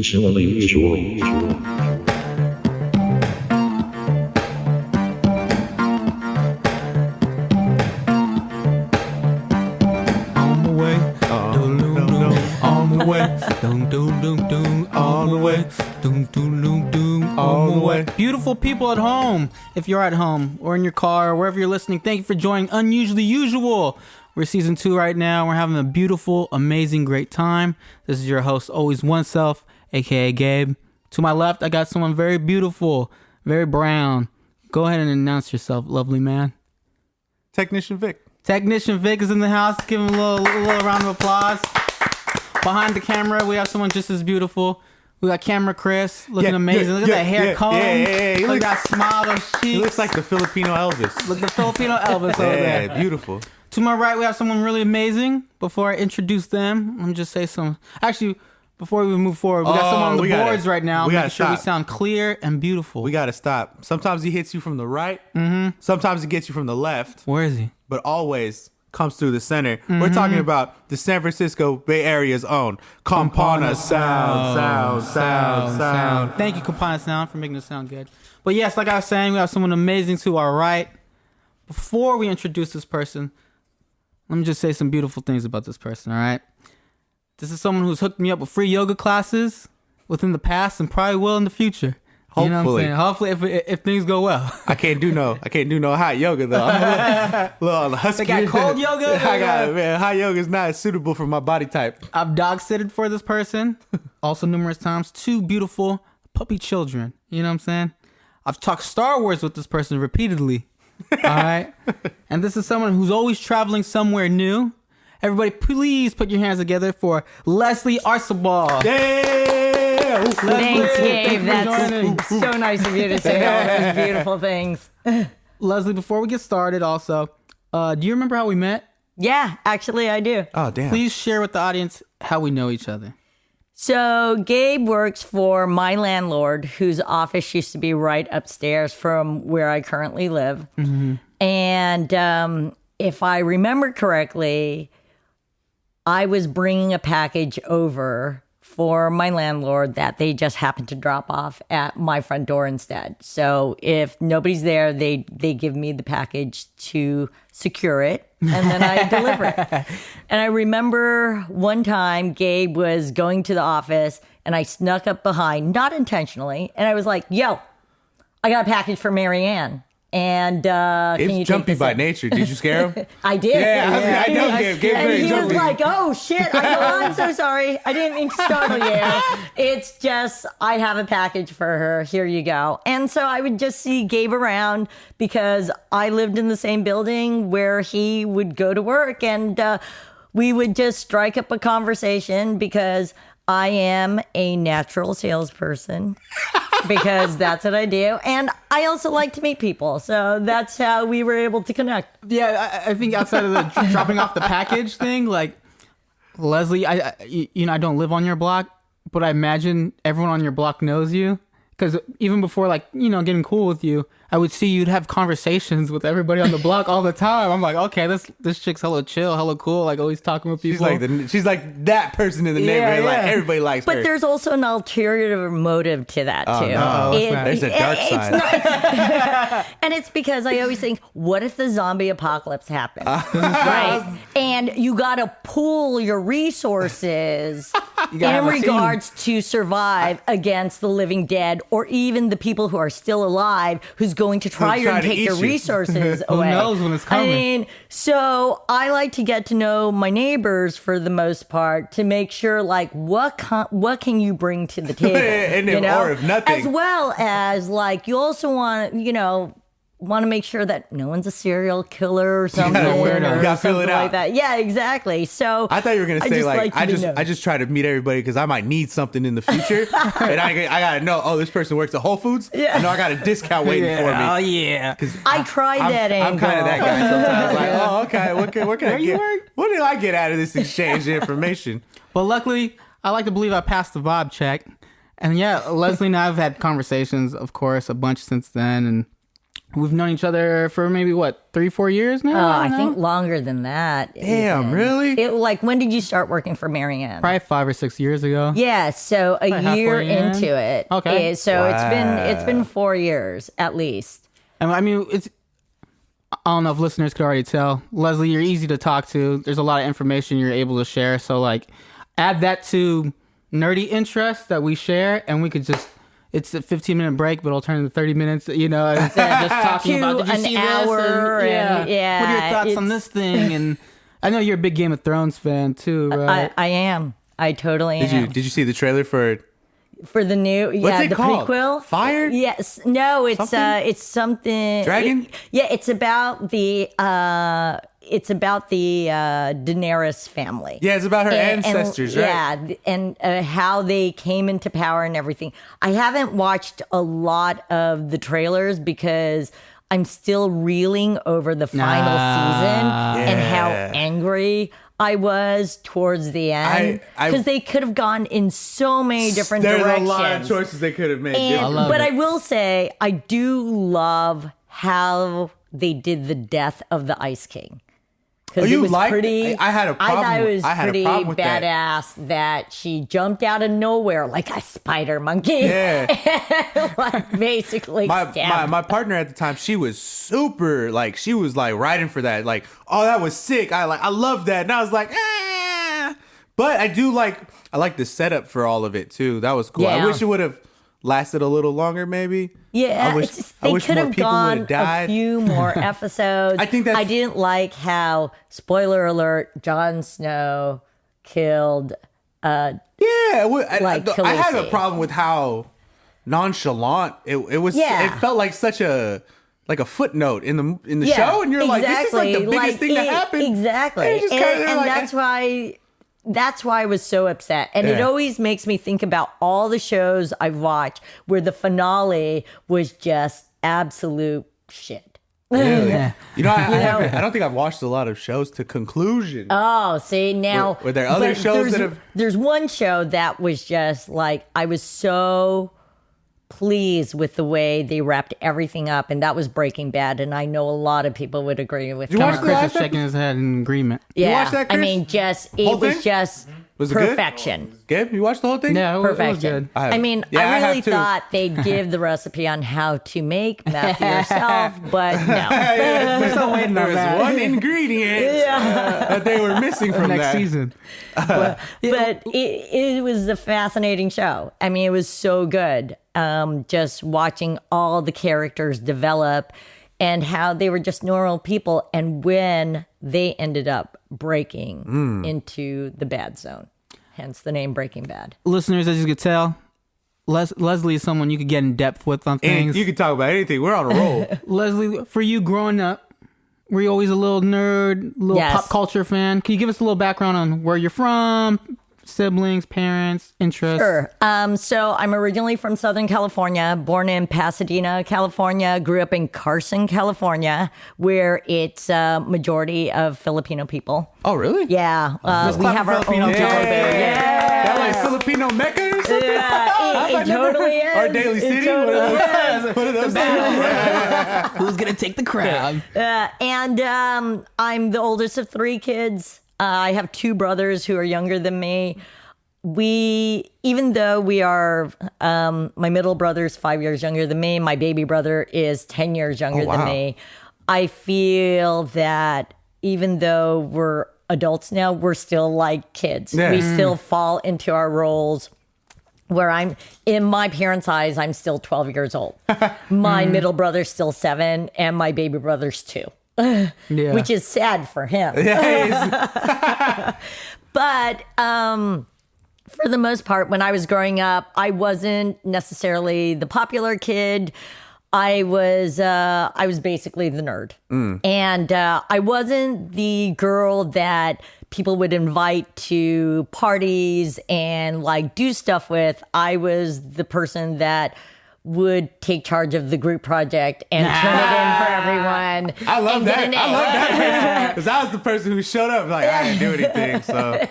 usually. Beautiful people at home, if you're at home or in your car or wherever you're listening, thank you for joining Unusually Usual. We're season 2 right now. We're having a beautiful, amazing, great time. This is your host, always oneself, aka Gabe. To my left, I got someone very beautiful, very brown. Go ahead and announce yourself, lovely man. Technician Vic. Technician Vic is in the house. Give him a little round of applause. Behind the camera, we have someone just as beautiful. We got Camera Chris, looking amazing. Look at that hair comb. Look at that smile on his cheeks. He looks like the Filipino Elvis. Look at the Filipino Elvis over there. Yeah, beautiful. To my right, we have someone really amazing. Before I introduce them, let me just say some. Actually, before we move forward, we got someone on the boards right now. Making sure we sound clear and beautiful. We got to stop. Sometimes he hits you from the right. Mm-hmm. Sometimes he gets you from the left. Where is he? But always comes through the center. Mm-hmm. We're talking about the San Francisco Bay Area's own Campana Sound. Thank you, Campana Sound, for making it sound good. But yes, like I was saying, we have someone amazing to our right. Before we introduce this person, let me just say some beautiful things about this person, all right? This is someone who's hooked me up with free yoga classes within the past and probably will in the future. Hopefully. You know what I'm saying? Hopefully, if things go well. I can't do no hot yoga though. I'm a little on the husky. They got cold yoga. Hot yoga is not suitable for my body type. I've dog-sitted for this person, also numerous times. 2 beautiful puppy children. You know what I'm saying? I've talked Star Wars with this person repeatedly. All right, and this is someone who's always traveling somewhere new. Everybody, please put your hands together for Leslie Arcibal. Yeah! Thanks, Gabe. That's so nice of you to say all those beautiful things. Leslie, before we get started, also, do you remember how we met? Yeah, actually, I do. Oh, damn. Please share with the audience how we know each other. So Gabe works for my landlord, whose office used to be right upstairs from where I currently live. Mm-hmm. And if I remember correctly, I was bringing a package over for my landlord that they just happened to drop off at my front door instead. So if nobody's there, they give me the package to secure it, and then I deliver it. And I remember one time Gabe was going to the office and I snuck up behind, not intentionally, and I was like, yo, I got a package for Marianne. And it's jumpy by nature. Did you scare him? I did. Yeah, I know Gabe. And he was like, "Oh shit!" I go, "I'm so sorry. I didn't mean to startle you. It's just I have a package for her. Here you go." And so I would just see Gabe around because I lived in the same building where he would go to work, and we would just strike up a conversation because I am a natural salesperson. Because that's what I do. And I also like to meet people. So that's how we were able to connect. Yeah, I think outside of the dropping off the package thing, like, Leslie, I don't live on your block, but I imagine everyone on your block knows you. Because even before, like, getting cool with you, I would see you'd have conversations with everybody on the block all the time. I'm like, okay, this chick's hella chill, hella cool, like always talking with people. She's like that person in the neighborhood. Like everybody likes her. But there's also an ulterior motive to that too. No. There's a dark side. And it's because I always think, what if the zombie apocalypse happens? Right? And you got to pool your resources in regards to survive against the living dead, or even the people who are still alive who's going to try and take your resources away. Who knows when it's coming? I mean, so I like to get to know my neighbors for the most part to make sure, like, what can you bring to the table? Or if nothing. As well as, like, you also want to make sure that no one's a serial killer or something. You gotta fill it out. Like that. Yeah, exactly. So I thought you were gonna say I just try to meet everybody because I might need something in the future, and I gotta know. Oh, this person works at Whole Foods. Yeah, I know I got a discount waiting for me. Oh yeah, because I tried that angle. I'm kind of that guy sometimes. Like, oh, okay, what can I get? What do I get out of this exchange of information? But luckily, I like to believe I passed the vibe check, and yeah, Leslie and I have had conversations, of course, a bunch since then, and We've known each other for maybe, 3-4 years now? I think longer than that. Damn, even. really? Like, when did you start working for Marianne? Probably 5 or 6 years ago. Yeah, so a year halfway in. into it. Okay. So it's been 4 years at least. And I mean, I don't know if listeners could already tell. Leslie, you're easy to talk to. There's a lot of information you're able to share. So, like, add that to nerdy interests that we share, and we could just... It's a 15-minute break, but it'll turn into 30 minutes, instead of just talking about, did you see hour this? and, What are your thoughts on this thing? And I know you're a big Game of Thrones fan, too, right? I am. I totally am. Did you see the trailer for the new, What's it the called? prequel? Fired? Yes. No, it's Something? it's something. Dragon? It's about the Daenerys family. Yeah, it's about her ancestors, right? Yeah, and how they came into power and everything. I haven't watched a lot of the trailers because I'm still reeling over the final season and how angry I was towards the end, because they could have gone in so many different directions. There's a lot of choices they could have made. I will say, I do love how they did the death of the Ice King. Oh, It you was liked? pretty. I had a problem. I thought it was I had a pretty problem with that. badass that she jumped out of nowhere like a spider monkey. Yeah. Like basically stabbed. My partner at the time, she was super, like, she was like riding for that, like, oh, that was sick. I love that. And I was like, ah. But I like the setup for all of it too. That was cool. I Yeah. wish it would have lasted a little longer, maybe. Yeah, I wish, they I wish could more have people would gone have died. a few more episodes. I think that's- I didn't like how, spoiler alert, Jon Snow killed. Yeah, Like I had a Khaleesi. problem with how nonchalant it was. Yeah. It felt like such a footnote in the Yeah, show, and you're like, this is like the biggest thing to happen. Exactly, And, it's just kinda- they're and like, that's why I was so upset. And it Yeah. always makes me think about all the shows I've watched where the finale was just absolute shit. Really? I don't think I've watched a lot of shows to conclusion. Oh, see now. Were there other but shows that have? There's one show that was just like, I was so pleased with the way they wrapped everything up, and that was Breaking Bad. And I know a lot of people would agree with You me. watch Chris the is shaking his head in agreement. Yeah, watched that, I Chris? mean, Whole it was thing? just Was it good? perfection. Gabe, you watched the whole thing? Yeah, it was Perfection. good. I I mean, Yeah, I I have really too. thought they'd give the recipe on how to make meth yourself, but no. We're still waiting There on was that. one ingredient that they were missing from Next that season. But it was a fascinating show. I mean, it was so good. Just watching all the characters develop and how they were just normal people, and when they ended up breaking into the bad zone, hence the name Breaking Bad. Listeners, as you could tell, Leslie is someone you could get in depth with on And things. you can talk about anything. We're on a roll. Leslie, for you growing up, were you always a little nerd, little Yes. pop culture fan? Can you give us a little background on where you're from, siblings, parents, interests? Sure. So I'm originally from Southern California, born in Pasadena, California, grew up in Carson, California, where it's a majority of Filipino people. Oh, really? Yeah. We clap have for our Filipino own people. Jello Bear. Yeah. That like Filipino Mecca or something? It totally is. Or Daily It City? totally is. What are those two? Who's going to take the crowd? And I'm the oldest of three kids. I have two brothers who are younger than me. Even though we are, my middle brother's 5 years younger than me, my baby brother is 10 years younger than wow. me. I feel that even though we're adults now, we're still like kids. Yeah. We still fall into our roles. Where I'm, in my parents' eyes, I'm still 12 years old. My middle brother's still 7, and my baby brother's 2. Yeah. Which is sad for him. But for the most part, when I was growing up, I wasn't necessarily the popular kid. I was basically the nerd. And I wasn't the girl that people would invite to parties and like do stuff with. I was the person that would take charge of the group project and turn it in for everyone. I love and get that. an A. I love that because I was the person who showed up. Like, I didn't do anything. So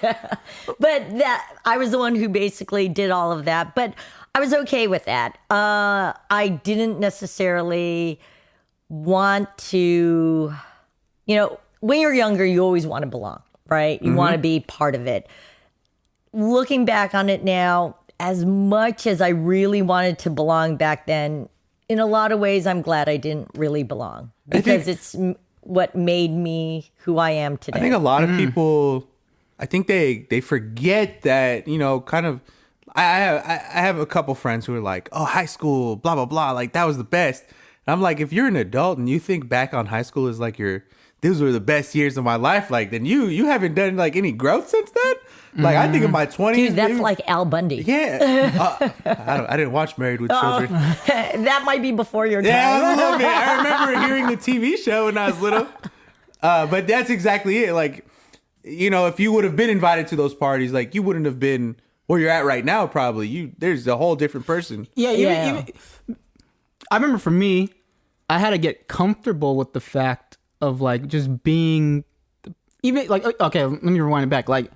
But that I was the one who basically did all of that. But I was okay with that. I didn't necessarily want to, when you're younger, you always want to belong, right? You want to be part of it. Looking back on it now, as much as I really wanted to belong back then, in a lot of ways, I'm glad I didn't really belong because it's what made me who I am today. I think a lot of people, I think they forget that, kind of, I have a couple friends who are like, oh, high school, blah, blah, blah. Like, that was the best. And I'm like, if you're an adult and you think back on high school as like these were the best years of my life, like, then you haven't done like any growth since then. Like, I think in my 20s. Dude, that's like Al Bundy. Yeah. I didn't watch Married with Children. That might be before your time. Yeah, a little bit. I remember hearing the TV show when I was little. But that's exactly it. Like, if you would have been invited to those parties, like, you wouldn't have been where you're at right now, probably. There's a whole different person. Yeah, even, I remember for me, I had to get comfortable with the fact of, like, just being, even, like, okay, let me rewind it back. Like,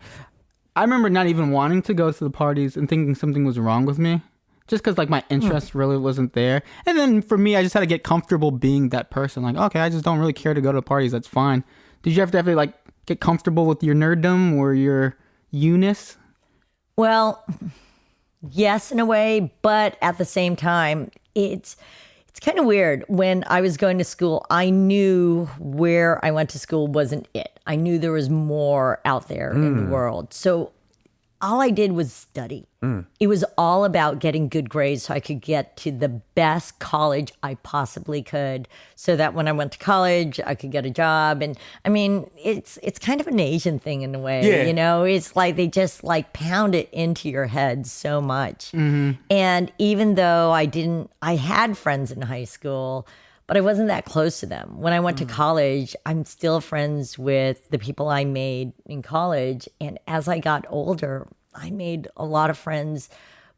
I remember not even wanting to go to the parties and thinking something was wrong with me. Just because, like, my interest really wasn't there. And then for me, I just had to get comfortable being that person. Like, okay, I just don't really care to go to the parties. That's fine. Did you have to like, get comfortable with your nerddom or your you-ness? Well, yes, in a way. But at the same time, it's kind of weird. When I was going to school, I knew where I went to school wasn't it. I knew there was more out there in the world. So all I did was study. It was all about getting good grades so I could get to the best college I possibly could so that when I went to college, I could get a job. And I mean, it's kind of an Asian thing in a way, It's like they just like pound it into your head so much. And even though I had friends in high school, but I wasn't that close to them. When I went to college, I'm still friends with the people I made in college. And as I got older, I made a lot of friends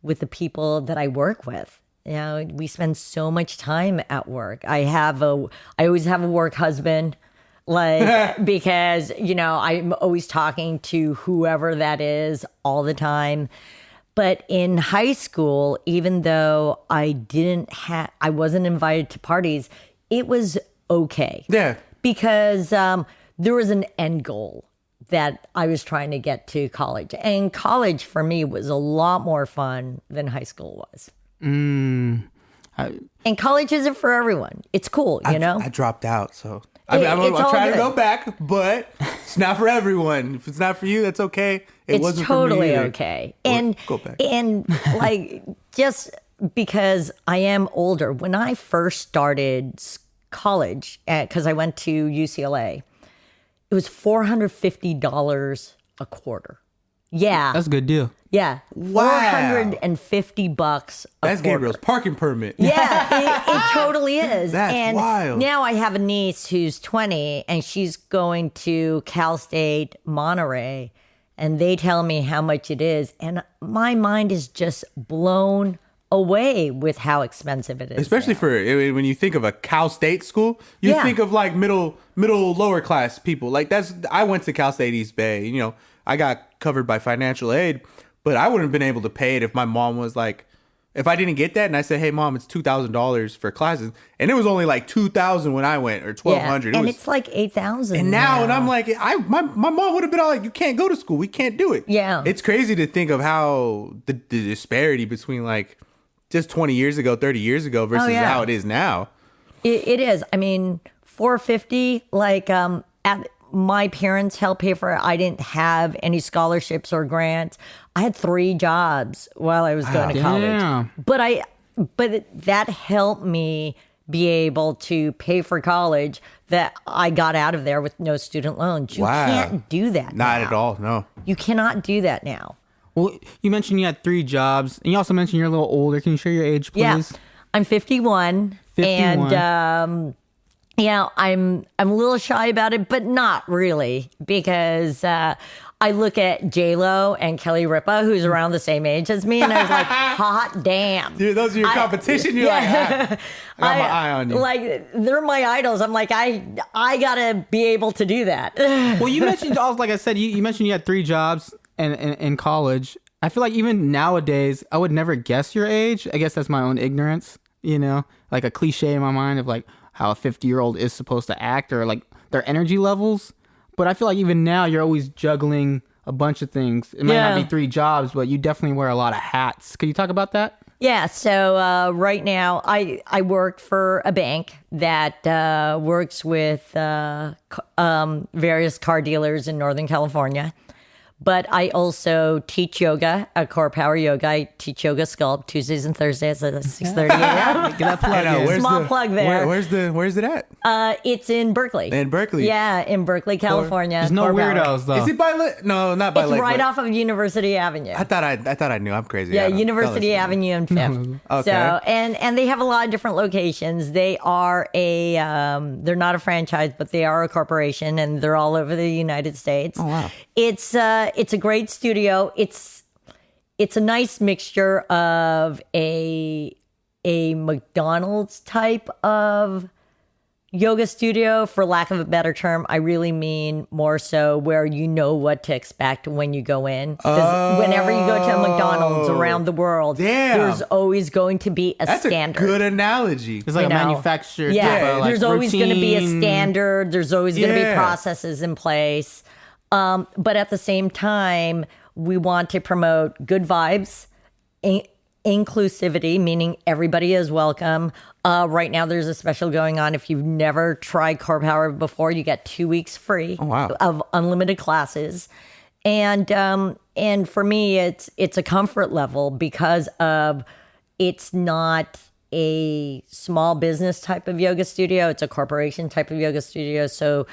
with the people that I work with. We spend so much time at work. I always have a work husband, like, because, I'm always talking to whoever that is all the time. But in high school, even though I wasn't invited to parties, it was okay. Yeah. Because there was an end goal that I was trying to get to college. And college for me was a lot more fun than high school was. And college isn't for everyone. It's cool, I dropped out, so I'm trying to go back, but it's not for everyone. If it's not for you, that's okay. It wasn't totally for me either. Okay. Go back. And like, just because I am older, when I first started college, because I went to UCLA, it was $450 a quarter. Yeah. That's a good deal. Yeah. Wow. $450 a That's quarter. Gabriel's parking permit. Yeah, it totally is. That's wild. Now I have a niece who's 20 and she's going to Cal State Monterey, and they tell me how much it is. And my mind is just blown away with how expensive it is. Especially when you think of a Cal State school, you think of like middle lower class people. Like I went to Cal State East Bay. I got covered by financial aid, but I wouldn't have been able to pay it if my mom was like, if I didn't get that and I said, hey mom, it's $2,000 for classes, and it was only like $2,000 when I went, or $1,200. Yeah. And it's like $8,000 and now, and I'm like, my mom would have been all like, you can't go to school, we can't do it. Yeah. It's crazy to think of how the disparity between like just 20 years ago, 30 years ago versus how it is now. It is. I mean, $450, like, my parents helped pay for it. I didn't have any scholarships or grants. I had 3 jobs while I was going to college. But that helped me be able to pay for college that I got out of there with no student loans. You can't do that Not now. at all, no. You cannot do that now. Well, you mentioned you had 3 jobs, and you also mentioned you're a little older. Can you share your age, please? Yeah, I'm 51. 51. And, I'm a little shy about it, but not really, because I look at J-Lo and Kelly Ripa, who's around the same age as me, and I was like, hot damn. Dude, those are your competition. You're like, I got my eye on you. Like, they're my idols. I'm like, I gotta be able to do that. Well, you mentioned, also, like I said, you mentioned you had 3 jobs in college. I feel like even nowadays, I would never guess your age. I guess that's my own ignorance, like a cliche in my mind of like, how a 50-year-old is supposed to act or like their energy levels. But I feel like even now you're always juggling a bunch of things. It might not be 3 jobs, but you definitely wear a lot of hats. Could you talk about that? Yeah, so right now I work for a bank that works with various car dealers in Northern California. But I also teach yoga, core power yoga. I teach yoga sculpt Tuesdays and Thursdays at 6:30 a.m. Get that plug in. Small plug there. Where's it at? It's in Berkeley. In Berkeley. Yeah, in Berkeley, California. There's no Core power. weirdos, though. Is it by No, not by It's Lake. right off of University Avenue. I thought I knew. I'm crazy. Yeah, I don't- University don't listen Avenue and Fifth. Okay. So and they have a lot of different locations. They are they're not a franchise, but they are a corporation, and they're all over the United States. Oh, wow. It's a great studio. It's a nice mixture of a McDonald's type of yoga studio, for lack of a better term. I really mean more so where you know what to expect when you go in. Because whenever you go to a McDonald's around the world, Damn. there's always going to be a That's standard. a good analogy. It's like a you know. manufacturer. Yeah, type of, like, there's always going to be a routine. standard. There's always going to be Yeah. processes in place. But at the same time, we want to promote good vibes, inclusivity, meaning everybody is welcome. Right now, there's a special going on. If you've never tried Core Power before, you get 2 weeks free of unlimited classes. And for me, it's a comfort level because of it's not a small business type of yoga studio. It's a corporation type of yoga studio. So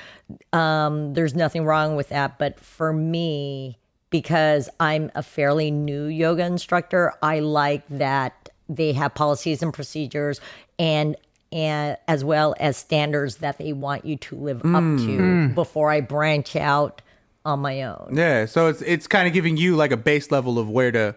there's nothing wrong with that. But for me, because I'm a fairly new yoga instructor, I like that they have policies and procedures and as well as standards that they want you to live up to before I branch out on my own. Yeah, so it's kind of giving you like a base level of where to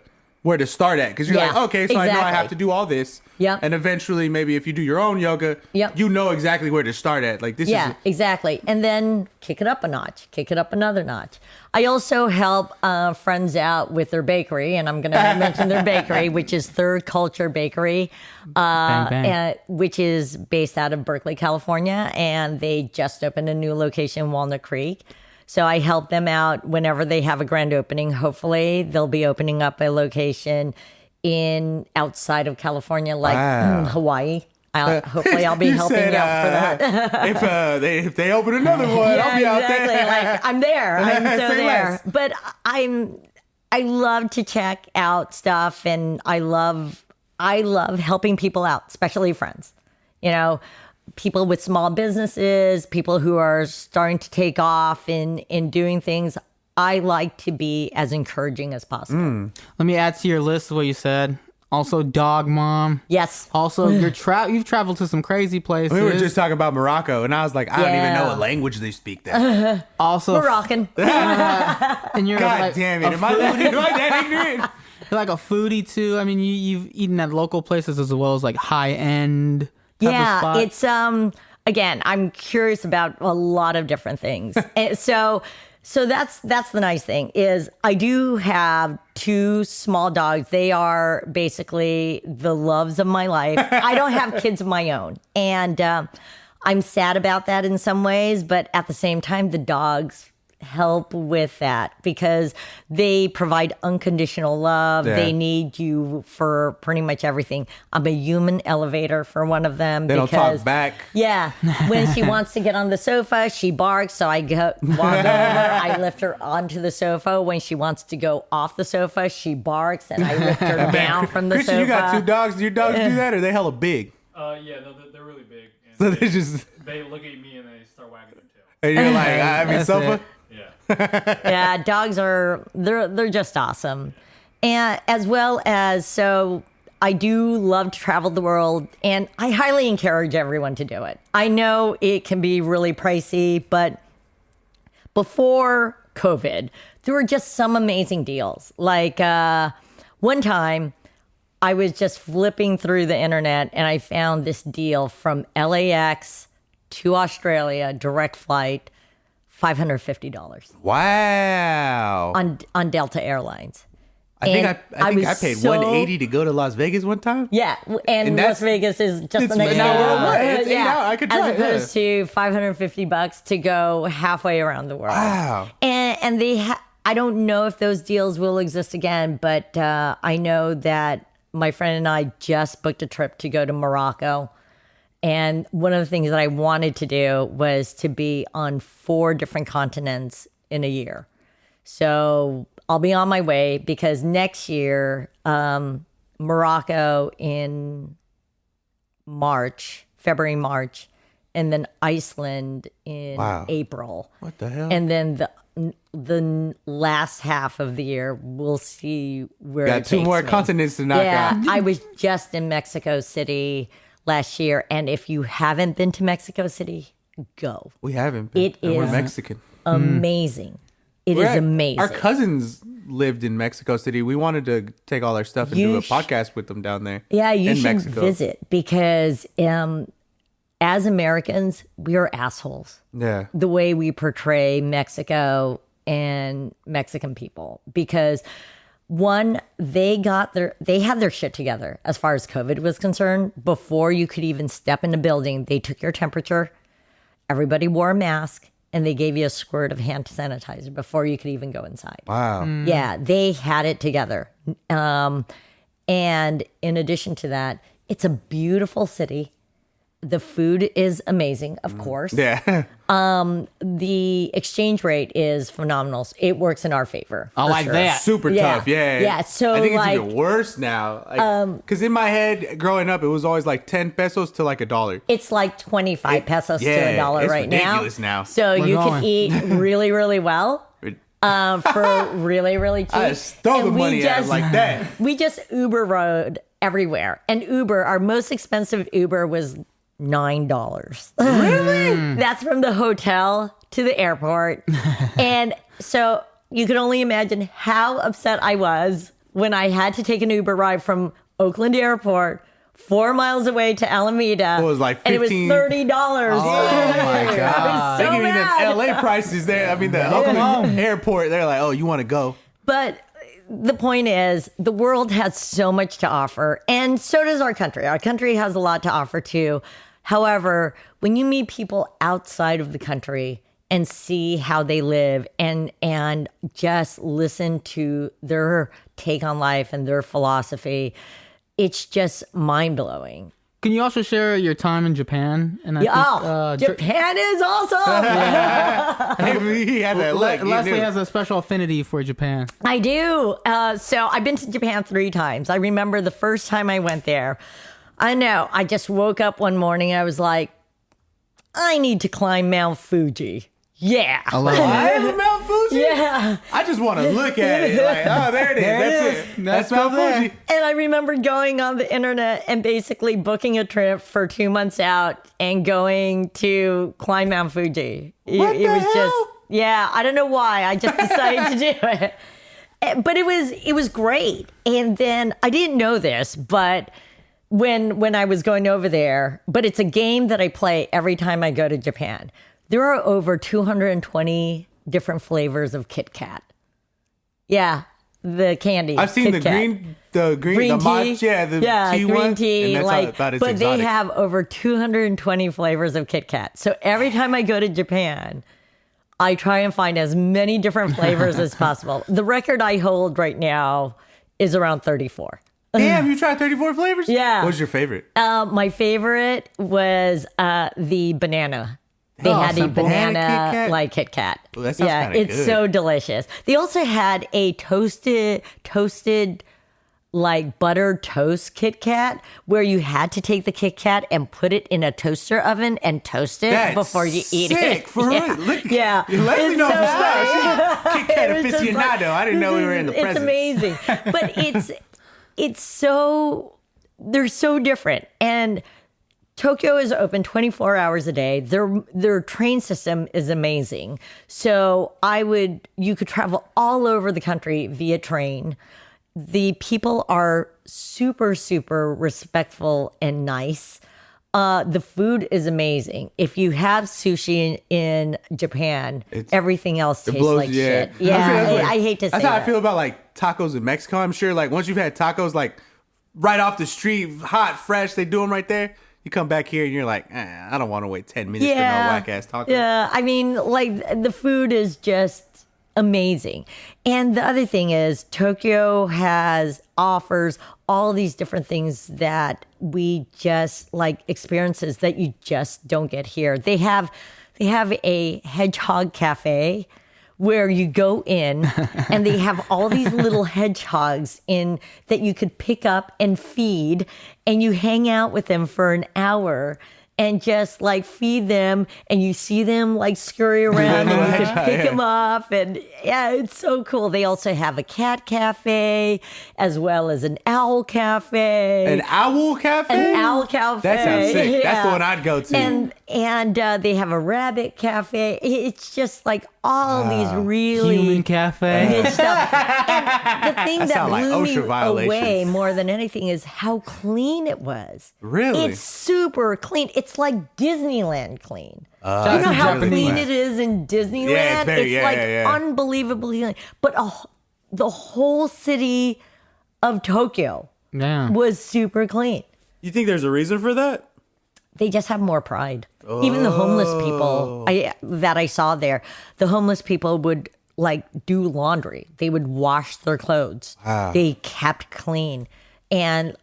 start at, because you're Yeah, like, okay, so I know I exactly. have to do all this. Yep. And eventually, maybe if you do your own yoga, Yep. you know exactly where to start at. Like this Yeah, is exactly. And then kick it up a notch, kick it up another notch. I also help friends out with their bakery, and I'm going to mention their bakery, which is Third Culture Bakery, Bang, bang. which is based out of Berkeley, California, and they just opened a new location in Walnut Creek. So I help them out whenever they have a grand opening. Hopefully, they'll be opening up a location in outside of California, like Hawaii. Hopefully, I'll be You helping said, out for that. if they open another one, I'll be out exactly. there. Like I'm there. I'm so Say there. less. But I love to check out stuff, and I love helping people out, especially friends. You know, people with small businesses, people who are starting to take off in doing things. I like to be as encouraging as possible. Let me add to your list what you said. Also, dog mom. Yes. Also, you've traveled to some crazy places. We were just talking about Morocco, and I was like, I don't even Yeah. know what language they speak there. also Moroccan. and you're God like damn a it! Am I that ignorant? You're like a foodie too. I mean, you've eaten at local places as well as like high end. Yeah, it's again, I'm curious about a lot of different things. And so that's the nice thing is I do have 2 small dogs. They are basically the loves of my life. I don't have kids of my own, and I'm sad about that in some ways, but at the same time, the dogs help with that because they provide unconditional love. Yeah. They need you for pretty much everything. I'm a human elevator for one of them. They don't because, talk back. Yeah. When she wants to get on the sofa, she barks. So I walk over, I lift her onto the sofa. When she wants to go off the sofa, she barks and I lift her down from the Christian, sofa. you got 2 dogs. Do your dogs do that, or are they hella big? Yeah, no, they're really big. And So they just they look at me and they start wagging their tail. and you're like, I mean, That's sofa. it. Yeah. Yeah, dogs they're just awesome. And as well as, so I do love to travel the world, and I highly encourage everyone to do it. I know it can be really pricey, but before COVID, there were just some amazing deals. Like one time I was just flipping through the internet and I found this deal from LAX to Australia, direct flight, $550 Wow. on Delta Airlines. I think And I think I was paid so- $180 to go to Las Vegas one time. Yeah, and And Las that's- Vegas is just it's the next an hour day. away. It's 8 hours. I could drive, as opposed to $550 to go halfway around the world. Wow. And I don't know if those deals will exist again, but I know that my friend and I just booked a trip to go to Morocco. And one of the things that I wanted to do was to be on 4 different continents in a year. So I'll be on my way because next year, Morocco in February, March, and then Iceland in Wow. April. What the hell? And then the last half of the year, we'll see where Got it 2 takes more me. continents to knock Yeah, out. I was just in Mexico City last year, and if you haven't been to Mexico City, go. We haven't been. It And we're is- Mexican. Amazing. It is amazing. Our cousins lived in Mexico City. We wanted to take all our stuff and You do a sh- podcast with them down there. Yeah, you in should Mexico. visit because as Americans, we are assholes. Yeah. The way we portray Mexico and Mexican people, because one, they had their shit together as far as COVID was concerned. Before you could even step in a building, they took your temperature, everybody wore a mask, and they gave you a squirt of hand sanitizer before you could even go inside. Wow. Yeah, they had it together. And in addition to that, it's a beautiful city. The food is amazing, of course. Yeah. The exchange rate is phenomenal. It works in our favor. I for like sure. that. Super Yeah. tough. Yeah. Yeah, so, I think it's like- even worse now. Because in my head, growing up, it was always like 10 pesos to like $1. It's like 25 pesos to yeah, a dollar it's right ridiculous now. So you going. can eat really, really well for really, really cheap. I just throw the And we money at it just- like that. We just Uber rode everywhere. And Uber, our most expensive Uber was $9. Really? That's from the hotel to the airport. And so you can only imagine how upset I was when I had to take an Uber ride from Oakland Airport 4 miles away to Alameda. It was like and it was 15 $30. Oh my god. They so give me them mad. LA prices there. I mean, the Oakland airport, they're like, oh, you want to go? But the point is, the world has so much to offer, and so does our country. Our country has a lot to offer too. However, when you meet people outside of the country and see how they live and just listen to their take on life and their philosophy, it's just mind blowing. Can you also share your time in Japan? And I think, Japan is awesome. He had that look. He Leslie knew. has a special affinity for Japan. I do. So I've been to Japan 3 times. I remember the first time I went there. I know. I just woke up one morning. I was like, I need to climb Mount Fuji. Yeah. I love it. I am Mount Fuji. Yeah. I just want to look at it. Like, oh, there it is. That's it. That's Mount Fuji. And I remember going on the internet and basically booking a trip for 2 months out and going to climb Mount Fuji. What it the was hell? just, yeah, I don't know why. I just decided to do it. But it was great. And then I didn't know this, but when I was going over there, but it's a game that I play every time I go to Japan. There are over 220 different flavors of Kit Kat. Yeah, the candy. I've seen Kit the Kat. green matcha, yeah, the tea green one, tea, and that's like, about as but exotic. they have over 220 flavors of Kit Kat. So every time I go to Japan, I try and find as many different flavors as possible. The record I hold right now is around 34. Damn, you tried 34 flavors? Yeah. What's your favorite? My favorite was the banana. They Oh, had a some banana banana Kit Kat? like Kit Kat. Well, that sounds yeah, kinda it's good. so delicious. They also had a toasted like butter toast Kit Kat where you had to take the Kit Kat and put it in a toaster oven and toast it That's before you eat sick, it. for yeah. real. Look, Yeah. Leslie It's knows so her stuff. good. She's a Kit Kat It was just aficionado. I didn't know we were in the it's presence. amazing. But it's so, they're so different. And Tokyo is open 24 hours a day. Their train system is amazing. So you could travel all over the country via train. The people are super, super respectful and nice. The food is amazing. If you have sushi in Japan, everything else tastes like shit. I Yeah, say that's I hate to say That's how I that. feel about like tacos in Mexico. I'm sure like once you've had tacos like right off the street, hot, fresh, they do them right there. You come back here and you're like, I don't want to wait 10 minutes for no whack ass taco. Yeah, I mean, like the food is just amazing. And the other thing is Tokyo offers all these different things that we just like experiences that you just don't get here. They have a hedgehog cafe where you go in and they have all these little hedgehogs in that you could pick up and feed, and you hang out with them for an hour and just like feed them, and you see them like scurry around and you can pick them up, and yeah, it's so cool. They also have a cat cafe as well as an owl cafe. An owl cafe? An owl cafe. That sounds sick. Yeah. That's the one I'd go to. And they have a rabbit cafe. It's just like all these really Human cafe. good stuff. And the thing that sound like blew me OSHA violations. away more than anything is how clean it was. Really? It's super clean. It's like Disneyland clean. You know That's how really clean clean. it is in Disneyland? Yeah, it's very- like yeah. unbelievably clean. But the whole city of Tokyo Yeah. was super clean. You think there's a reason for that? They just have more pride. Even the homeless people that I saw there, the homeless people would like do laundry. They would wash their clothes. They kept clean, and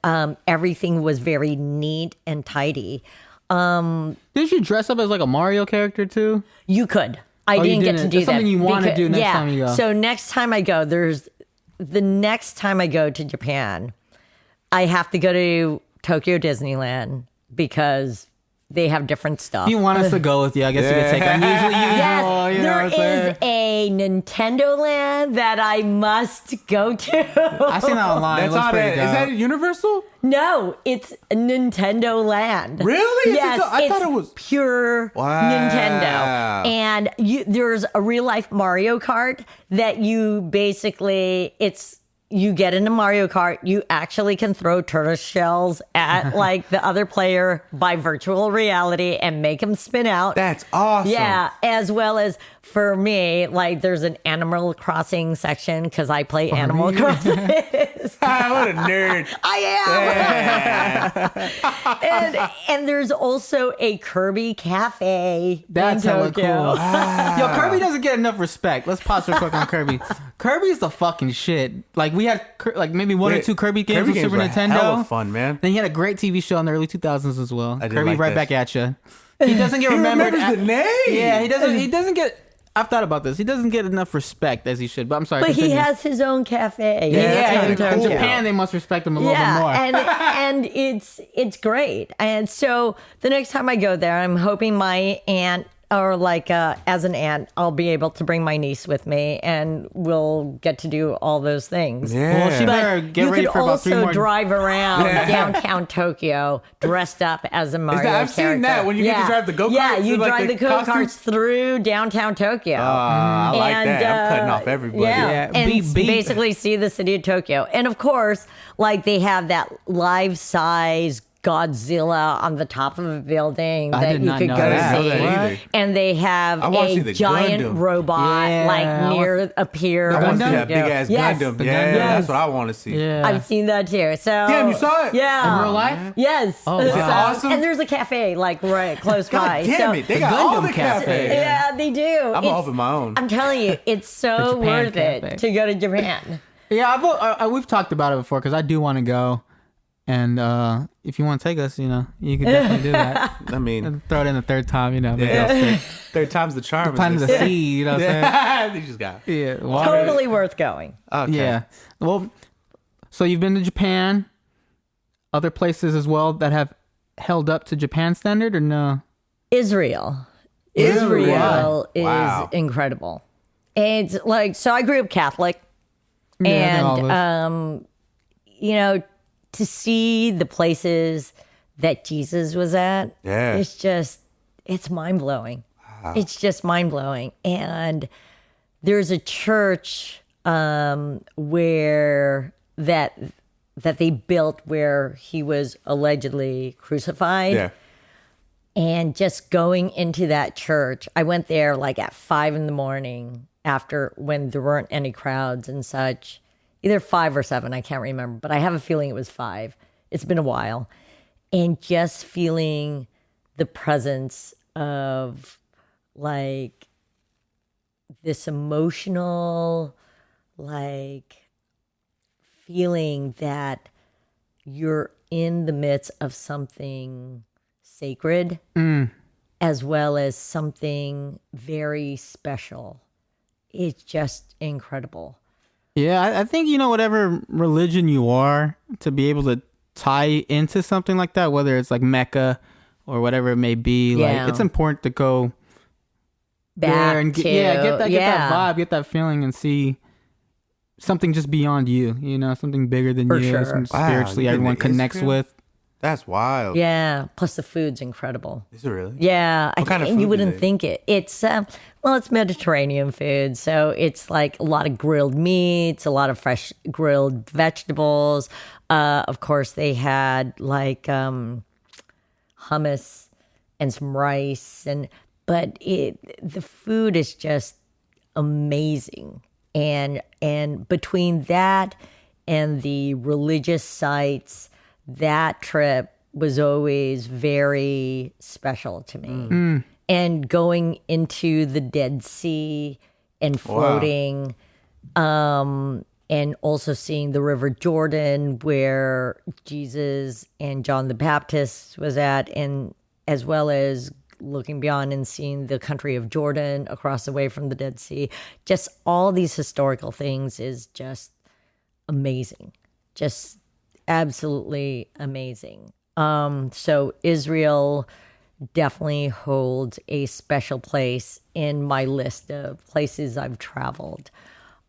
everything was very neat and tidy. Didn't you dress up as like a Mario character too? You could. I Oh, you didn't get to didn't? do That's that. something you wanna do next time you go. So next time I go, the next time I go to Japan, I have to go to Tokyo Disneyland because they have different stuff. If you want us to go with you, I guess you could take unusually usual. Yes, you know there what I'm saying? is a Nintendo Land that I must go to. I seen that online. That's it looks not pretty it. dope. Is that Universal? No, it's Nintendo Land. Really? Yes, I thought it's it was pure Wow. Nintendo. And there's a real life Mario Kart that you basically, you get into Mario Kart, you actually can throw tortoise shells at like the other player by virtual reality and make them spin out. That's awesome. Yeah, as well as for me, like there's an Animal Crossing section because I play Animal Crossing. What a nerd. I am. and there's also a Kirby cafe. That's in hella cool. Tokyo. Yo, Kirby doesn't get enough respect. Let's pause real quick on Kirby. Kirby's the fucking shit. Like we had like maybe one or Wait, two Kirby games Kirby on games Super were Nintendo. hella fun, man. Then he had a great TV show in the early 2000s as well. I didn't Kirby like right this. back at you. He doesn't get remembered. remembers the name. Yeah, he doesn't. He doesn't get. I've thought about this. He doesn't get enough respect as he should. But I'm sorry. But he continue. has his own cafe. Yeah, in kinda in cool. Japan they must respect him a little bit Yeah, more. and it's great. And so the next time I go there, I'm hoping my aunt or like as an aunt, I'll be able to bring my niece with me, and we'll get to do all those things. Yeah. Well, she better get you ready could for about 3 also more. drive around downtown Tokyo dressed up as a Mario I've seen character. that when you get to drive the go-karts Yeah, you in, like, drive the the go-karts costumes? through downtown Tokyo. I like And, that. I'm cutting off everybody. Yeah, Yeah, and beep, beep. basically see the city of Tokyo. And of course, like they have that life-size Godzilla on the top of a building I that did you not could know go that. I didn't see. know that either. And they have I wanna see a the giant Gundam. robot Yeah, like I want- near a pier. The I want to Gundam? see that big ass Yes. Gundam. The Yeah, Gundam. that's what I want to see. Yeah. I've seen that too. So Damn, you saw it? Yeah. In real life? Yes. Oh, wow. Is it awesome? And there's a cafe like right close God by. damn So- it. They The got all Gundam the Cafe. cafes. Yeah, they do. I'm It's- gonna open my own. I'm telling you, it's so The Japan worth Cafe. it to go to Japan. Yeah, we've talked about it before because I do want to go, and if you want to take us, you can definitely do that. I mean, And throw it in the third time, maybe Yeah. I'll stick. third time's the charm. Plant as the they say. seed, you know what I'm saying? Yeah, they just got. Yeah, water. Totally worth going. Okay. Yeah. Well, so you've been to Japan, other places as well that have held up to Japan standard, or no? Israel. Israel. Israel is Wow. incredible. It's like, so I grew up Catholic, Yeah, I know all and this. to see the places that Jesus was at, Yeah. it's mind blowing. It's just mind blowing. And there's a church where that they built where he was allegedly crucified. Yeah. And just going into that church, I went there like at 5 a.m. after when there weren't any crowds and such. either 5 or 7. I can't remember, but I have a feeling it was 5. It's been a while. And just feeling the presence of like this emotional, like feeling that you're in the midst of something sacred as well as something very special. It's just incredible. Yeah, I think, whatever religion you are, to be able to tie into something like that, whether it's like Mecca or whatever it may be, Yeah. like it's important to go Back there and to, get that vibe, get that feeling, and see something just beyond you, something bigger than For you, sure. something Wow, spiritually you been everyone to connects Israel? with. That's wild. Yeah. Plus the food's incredible. Is it really? Yeah, What kind of and food you do wouldn't they- think it. It's it's Mediterranean food, so it's like a lot of grilled meats, a lot of fresh grilled vegetables. Of course, they had like hummus and some rice, but the food is just amazing, and between that and the religious sites, that trip was always very special to me. And going into the Dead Sea and floating, and also seeing the River Jordan where Jesus and John the Baptist was at, and as well as looking beyond and seeing the country of Jordan across the way from the Dead Sea. Just all these historical things is just amazing. Just absolutely amazing. So Israel definitely holds a special place in my list of places I've traveled.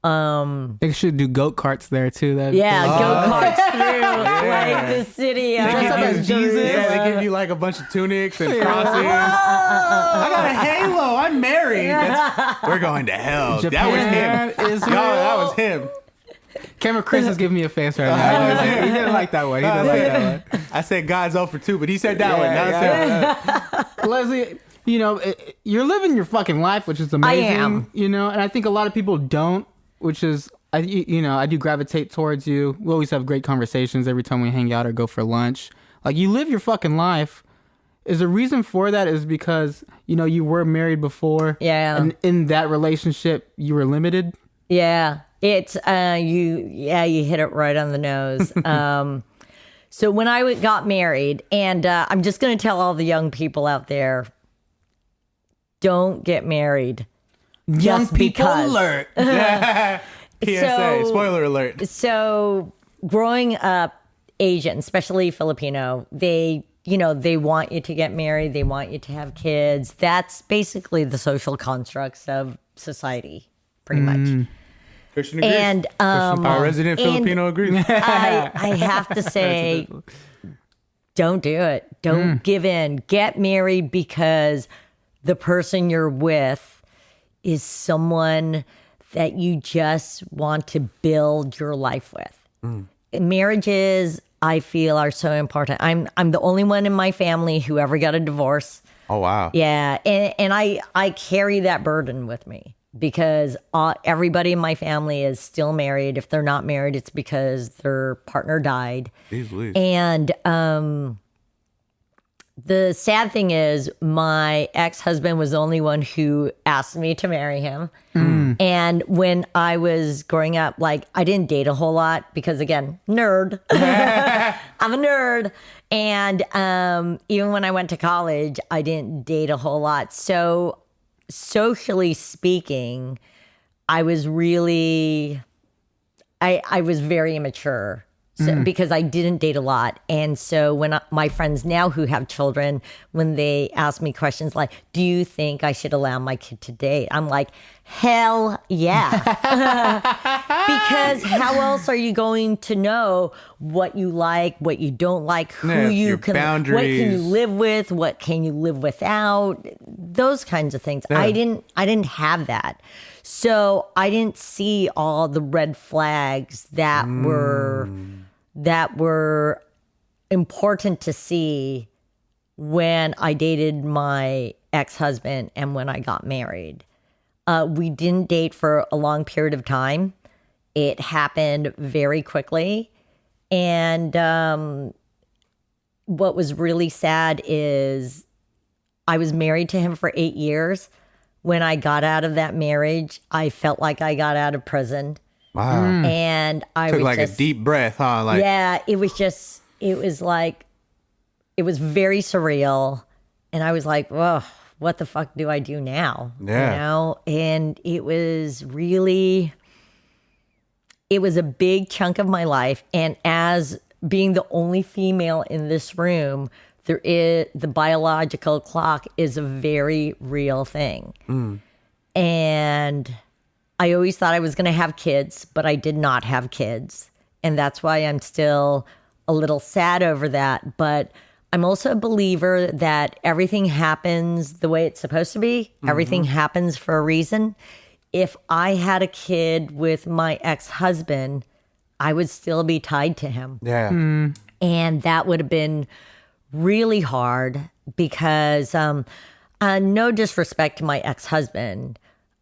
They should do goat carts there too. Yeah, go karts through like the city. dress up as Jesus. Yeah, they give you like a bunch of tunics and crosses. I got a halo. I'm married. We're going to hell. Japan, That was him. Israel. No, that was him. Camera Chris is giving me a face right now. He didn't like that one. He didn't like that one. I said God's 0 for 2, but he said that one. That was him. Leslie, you're living your fucking life, which is amazing. I am. And I think a lot of people don't, which is, I do gravitate towards you. We always have great conversations every time we hang out or go for lunch. Like, you live your fucking life. Is the reason for that is because, you were married before. Yeah. And in that relationship, you were limited. Yeah, it's you hit it right on the nose. So when I got married, and I'm just going to tell all the young people out there, don't get married. Young Just people because. alert. PSA, spoiler alert. So growing up Asian, especially Filipino, they want you to get married. They want you to have kids. That's basically the social constructs of society, pretty much. Christian agrees. And Our resident and Filipino agrees. I have to say, don't do it. Don't give in. Get married because the person you're with is someone that you just want to build your life with. Marriages, I feel, are so important. I'm the only one in my family who ever got a divorce. Oh, wow. Yeah, and I carry that burden with me because everybody in my family is still married. If they're not married, it's because their partner died. Easily. And the sad thing is my ex-husband was the only one who asked me to marry him. And when I was growing up, like, I didn't date a whole lot because, again, nerd. I'm a nerd. And even when I went to college, I didn't date a whole lot. So socially speaking, I was really, I was very immature. So, because I didn't date a lot. And so when my friends now who have children, when they ask me questions like, do you think I should allow my kid to date? I'm like, hell yeah. Because how else are you going to know what you like, what you don't like, who Yeah, you your can, what can you boundaries. live with, what can you live without, those kinds of things. Yeah. I didn't have that. So I didn't see all the red flags that were important to see when I dated my ex-husband and when I got married. We didn't date for a long period of time. It happened very quickly. And what was really sad is I was married to him for 8 years. When I got out of that marriage, I felt like I got out of prison. Wow. And I Took was like just, a deep breath, huh? Like, yeah, it was very surreal. And I was like, whoa, what the fuck do I do now? Yeah. You know? And it was a big chunk of my life. And as being the only female in this room, the biological clock is a very real thing. And I always thought I was going to have kids, but I did not have kids. And that's why I'm still a little sad over that. But I'm also a believer that everything happens the way it's supposed to be. Everything happens for a reason. If I had a kid with my ex-husband, I would still be tied to him. yeah. And that would have been really hard because, no disrespect to my ex-husband,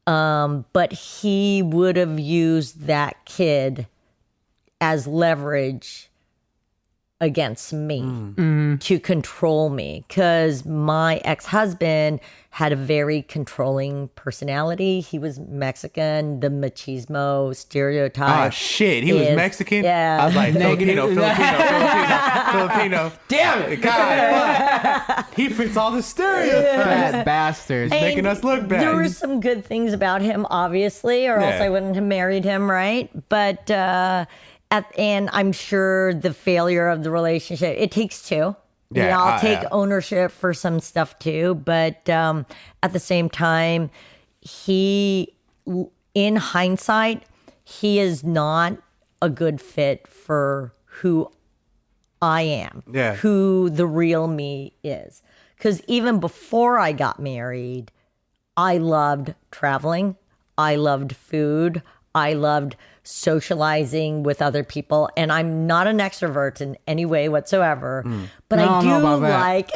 but he would have used that kid as leverage against me to control me, because my ex-husband had a very controlling personality. He was Mexican, the machismo stereotype. Oh, shit. He was is- Mexican? yeah. I was like, Filipino. Damn it. God, fuck. He fits all the stereotypes. Bad bastards. Making And us look bad. There were some good things about him, obviously, or else Yeah. I wouldn't have married him, right? But and I'm sure the failure of the relationship, it takes two. Yeah, I'll take yeah. ownership for some stuff too, but at the same time, in hindsight, he is not a good fit for who I am, Yeah. who the real me is. Because even before I got married, I loved traveling. I loved food. I loved socializing with other people. And I'm not an extrovert in any way whatsoever. But I I don't know do about that. like...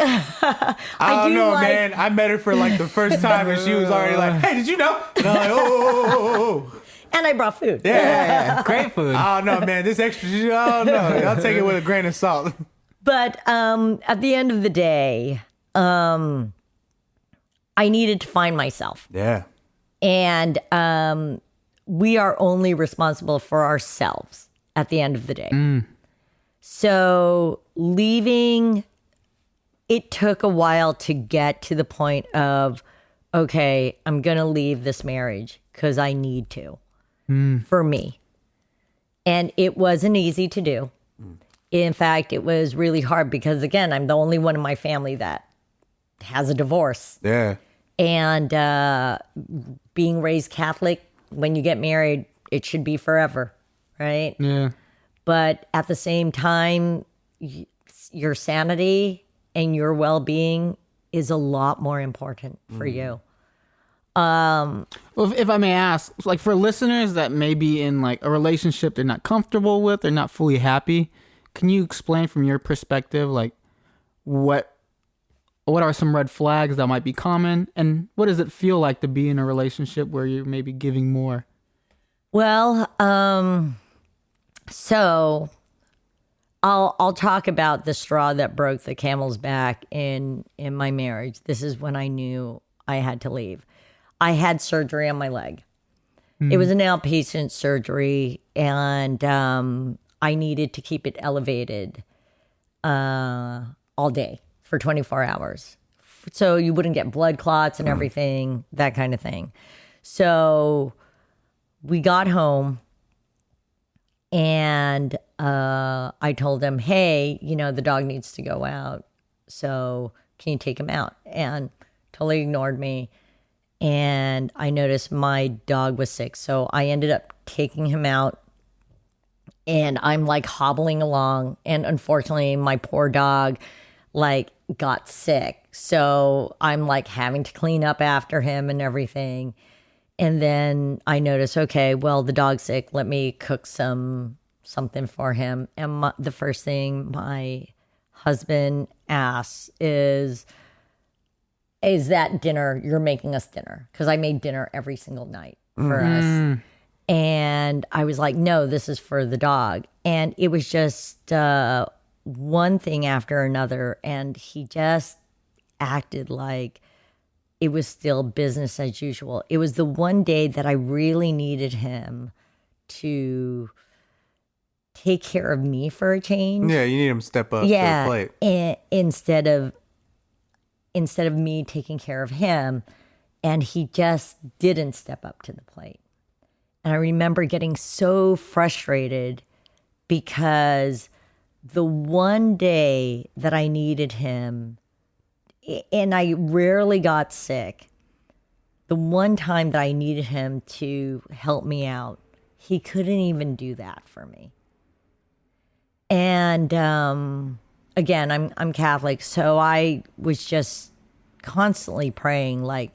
I don't do know, like- man. I met her for like the first time and she was already like, hey, did you know? And I'm like, oh. And I brought food. Yeah. Great food. I don't know, man. This extra, I don't know. I'll take it with a grain of salt. But at the end of the day, I needed to find myself. Yeah. And we are only responsible for ourselves at the end of the day. So leaving, it took a while to get to the point of, okay, I'm going to leave this marriage because I need to for me. And it wasn't easy to do. In fact, it was really hard because, again, I'm the only one in my family that has a divorce. Yeah. And being raised Catholic, when you get married, it should be forever, right? Yeah. But at the same time, your sanity and your well-being is a lot more important for you. Well, if I may ask, like for listeners that may be in like a relationship they're not comfortable with, they're not fully happy, can you explain from your perspective, like what are some red flags that might be common, and what does it feel like to be in a relationship where you're maybe giving more? Well, so I'll talk about the straw that broke the camel's back in my marriage. This is when I knew I had to leave. I had surgery on my leg. It was an outpatient surgery, and I needed to keep it elevated all day for 24 hours. So you wouldn't get blood clots and everything, that kind of thing. So we got home, and I told him, hey, the dog needs to go out. So can you take him out? And totally ignored me. And I noticed my dog was sick. So I ended up taking him out, and I'm like hobbling along. And unfortunately, my poor dog got sick. So I'm like having to clean up after him and everything. And then I noticed, okay, well, the dog's sick. Let me cook something for him. And the first thing my husband asks is that dinner? You're making us dinner? Because I made dinner every single night for us. And I was like, no, this is for the dog. And it was just one thing after another. And he just acted like it was still business as usual. It was the one day that I really needed him to take care of me for a change. Yeah, you need him to step up to the plate. And instead of me taking care of him, and he just didn't step up to the plate. And I remember getting so frustrated because the one day that I needed him, and I rarely got sick, the one time that I needed him to help me out, he couldn't even do that for me. And again, I'm Catholic, so I was just constantly praying, like,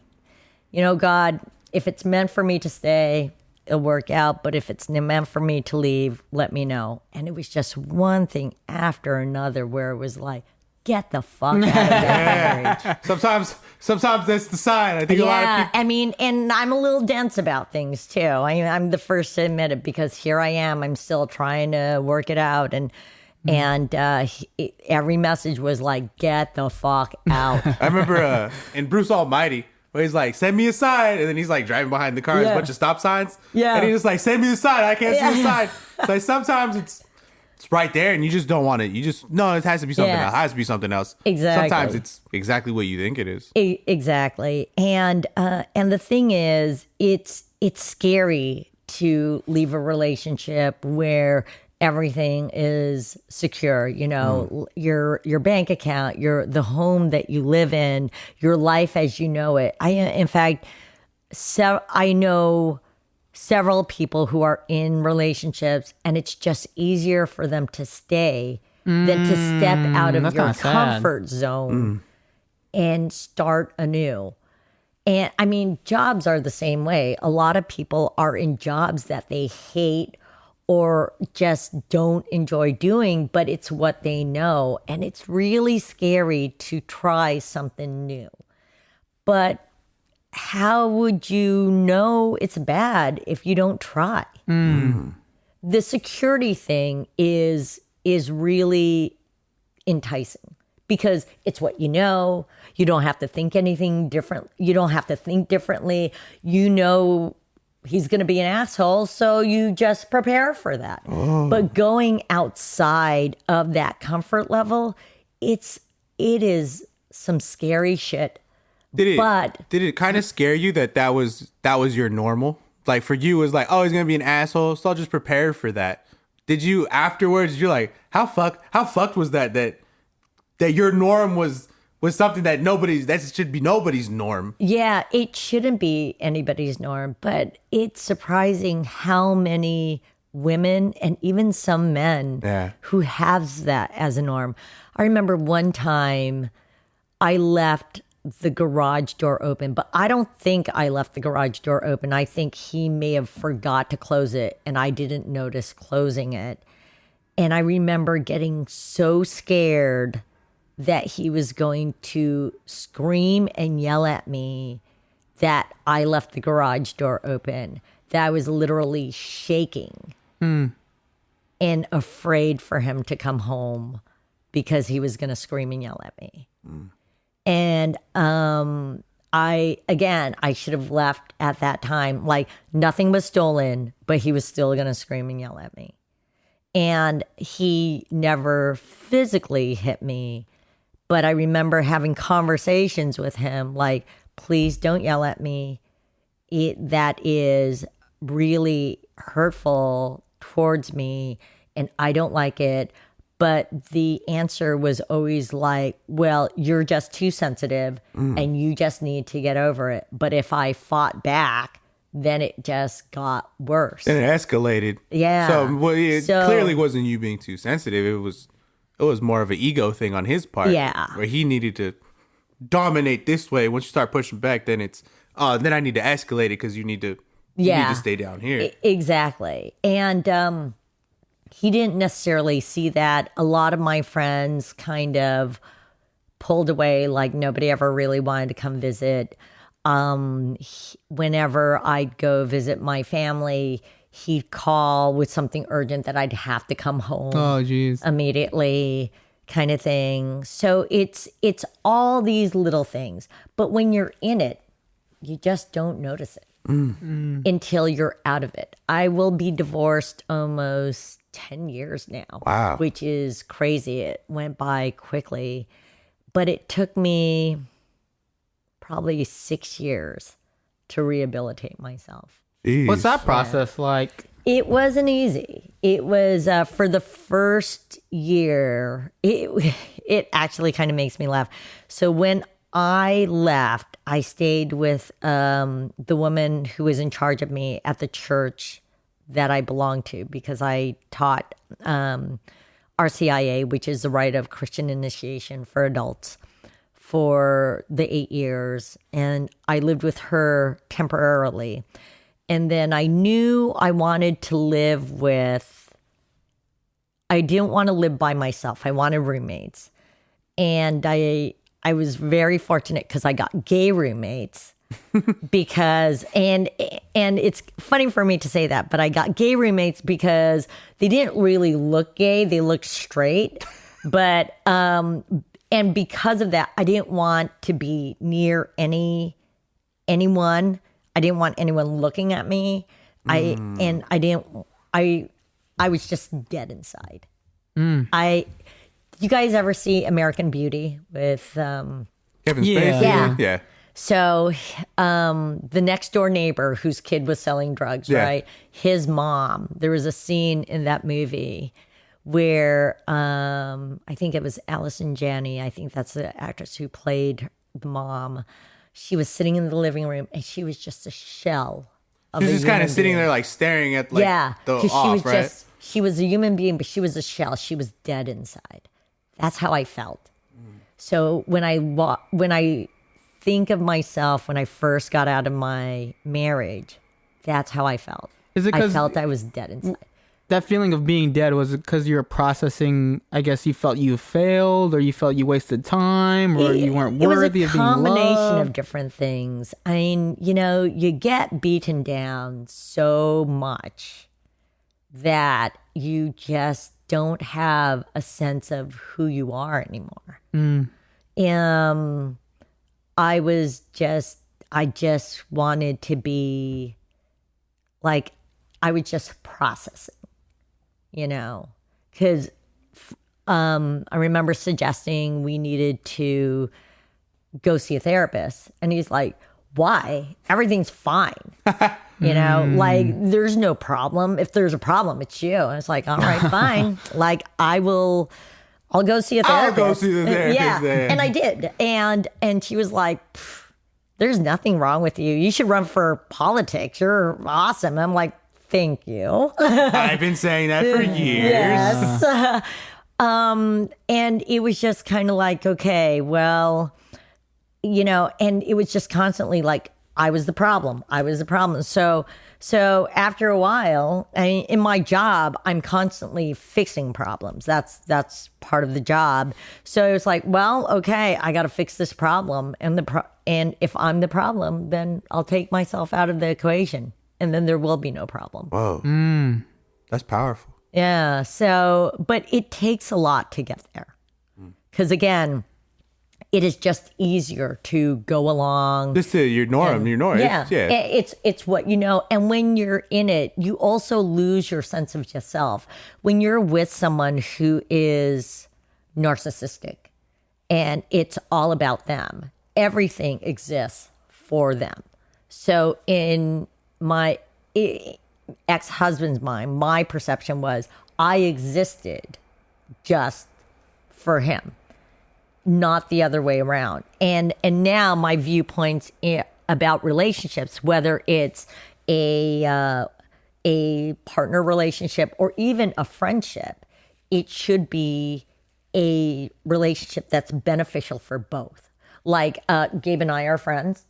God, if it's meant for me to stay, it'll work out. But if it's meant for me to leave, let me know. And it was just one thing after another where it was like, get the fuck out of that marriage. Sometimes that's the sign. I think a lot of people. I mean, and I'm a little dense about things too. I'm the first to admit it because here I am. I'm still trying to work it out, and every message was like, "Get the fuck out." I remember in Bruce Almighty where he's like, "Send me a sign," and then he's like driving behind the car, there's a bunch of stop signs, and he's just like, "Send me the sign. I can't see the sign." So like, sometimes it's right there, and you just don't want it. You just no, it has to be something else. It has to be something else. Exactly. Sometimes it's exactly what you think it is. Exactly. And the thing is, it's scary to leave a relationship where everything is secure. Your bank account, the home that you live in, your life as you know it. In fact, I know several people who are in relationships, and it's just easier for them to stay than to step out of your comfort zone and start anew. And I mean, jobs are the same way. A lot of people are in jobs that they hate or just don't enjoy doing, but it's what they know. And it's really scary to try something new. But how would you know it's bad if you don't try? The security thing is really enticing because it's what you know. You don't have to think anything different. You don't have to think differently. He's going to be an asshole, so you just prepare for that. But going outside of that comfort level, it is some scary shit. Did it kind of scare you that was your normal? Like for you, it was like, oh, he's gonna be an asshole, so I'll just prepare for that. Did you afterwards? You're like, how fucked was that your norm was something that should be nobody's norm? Yeah, it shouldn't be anybody's norm, but it's surprising how many women and even some men who have that as a norm. I remember one time I left the garage door open, but I don't think I left the garage door open. I think he may have forgot to close it and I didn't notice closing it. And I remember getting so scared that he was going to scream and yell at me that I left the garage door open, that I was literally shaking and afraid for him to come home because he was going to scream and yell at me. And I should have left at that time. Like nothing was stolen, but he was still going to scream and yell at me. And he never physically hit me, but I remember having conversations with him like, please don't yell at me. That is really hurtful towards me and I don't like it. But the answer was always like, well, you're just too sensitive and you just need to get over it. But if I fought back, then it just got worse. And it escalated. Yeah. So clearly wasn't you being too sensitive. It was more of an ego thing on his part. Yeah. Where he needed to dominate this way. Once you start pushing back, then it's, then I need to escalate it because you need to stay down here. Exactly. And, he didn't necessarily see that. A lot of my friends kind of pulled away, like nobody ever really wanted to come visit. Whenever I'd go visit my family, he'd call with something urgent that I'd have to come home Oh, jeez. immediately, kind of thing. So it's all these little things. But when you're in it, you just don't notice it until you're out of it. I will be divorced almost 10 years now. Wow. Which is crazy. It went by quickly. But it took me probably 6 years to rehabilitate myself. Jeez. What's that process like? It wasn't easy. It was for the first year. It actually kind of makes me laugh. So when I left, I stayed with the woman who was in charge of me at the church that I belonged to, because I taught RCIA, which is the rite of Christian initiation for adults, for the 8 years. And I lived with her temporarily. And then I knew I wanted to live with, I didn't want to live by myself. I wanted roommates. And I was very fortunate because I got gay roommates because, and it's funny for me to say that, but I got gay roommates because they didn't really look gay. They looked straight. But, and because of that, I didn't want to be near anyone. I didn't want anyone looking at me. I was just dead inside. You guys ever see American Beauty with Kevin Spacey? Yeah. Yeah. so the next door neighbor whose kid was selling drugs, Yeah. right? His mom. There was a scene in that movie where I think it was Allison Janney. I think that's the actress who played the mom. She was sitting in the living room and she was just a shell of She's a just kind human of sitting being. there like staring at like the 'cause off, right? she was a human being, but she was a shell. She was dead inside. That's how I felt. So when I think of myself when I first got out of my marriage, that's how I felt. Is it I 'cause- felt I was dead inside. That feeling of being dead, was it because you were processing, I guess you felt you failed, or you felt you wasted time, or you weren't It was worthy a of being combination loved? of different things. I mean, you get beaten down so much that you just don't have a sense of who you are anymore. I just wanted to be like, I was just processing, because I remember suggesting we needed to go see a therapist. And he's like, why? Everything's fine. Like there's no problem. If there's a problem, it's you. And it's like, all right, fine. Like I'll go see a therapist. I'll go see the therapist Yeah. then. And I did. And she was like, there's nothing wrong with you. You should run for politics. You're awesome. I'm like, thank you. I've been saying that for years. Yes. And it was just kind of like, okay, well, and it was just constantly like, I was the problem. So after a while, in my job, I'm constantly fixing problems. That's part of the job. So it was like, well, okay, I got to fix this problem. And if I'm the problem, then I'll take myself out of the equation. And then there will be no problem. Whoa. That's powerful. Yeah. So, but it takes a lot to get there. Because again, it is just easier to go along. Just to your norm. Yeah. Yeah. It's what you know. And when you're in it, you also lose your sense of yourself. When you're with someone who is narcissistic and it's all about them, everything exists for them. So in my ex-husband's mind, my perception was I existed just for him, not the other way around. And now my viewpoints about relationships, whether it's a partner relationship or even a friendship, it should be a relationship that's beneficial for both. Like Gabe and I are friends.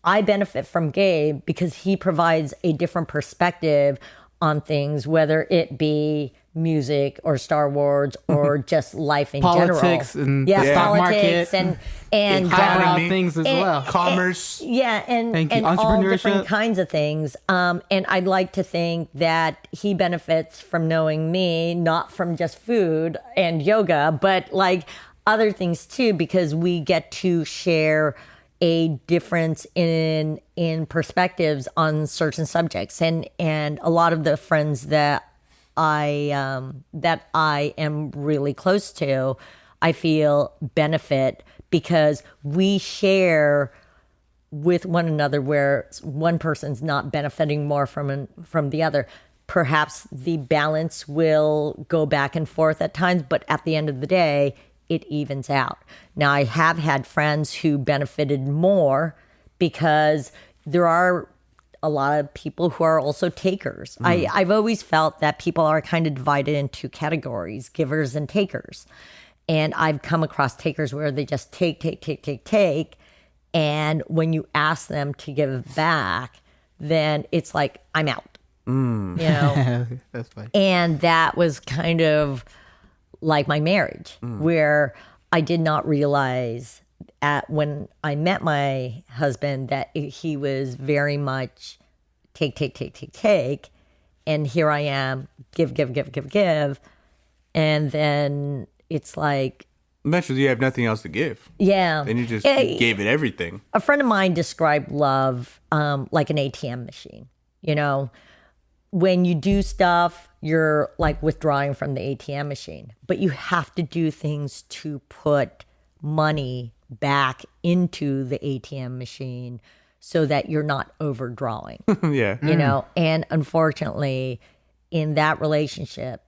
I benefit from Gabe because he provides a different perspective on things, whether it be music or Star Wars or just life in Politics general. and yeah, the stock politics market. and Highbrow things as well. Commerce. yeah, and Thank you. all different Entrepreneurship. kinds of things. And I'd like to think that he benefits from knowing me, not from just food and yoga, but like other things too, because we get to share a difference in perspectives on certain subjects, and a lot of the friends that I am really close to, I feel benefit because we share with one another where one person's not benefiting more from the other. Perhaps the balance will go back and forth at times, but at the end of the day, it evens out. Now, I have had friends who benefited more because there are a lot of people who are also takers. I've always felt that people are kind of divided into categories, givers and takers. And I've come across takers where they just take. And when you ask them to give back, then it's like, I'm out. You know? That's funny. And that was kind of like my marriage, where I did not realize when I met my husband that he was very much take. And here I am, give. And then it's like, Eventually, you have nothing else to give. yeah. Then you just Yeah, gave it everything. a friend of mine described love like an ATM machine. You know, when you do stuff, you're like withdrawing from the ATM machine, but you have to do things to put money back into the ATM machine so that you're not overdrawing, Yeah. you know? And unfortunately, in that relationship,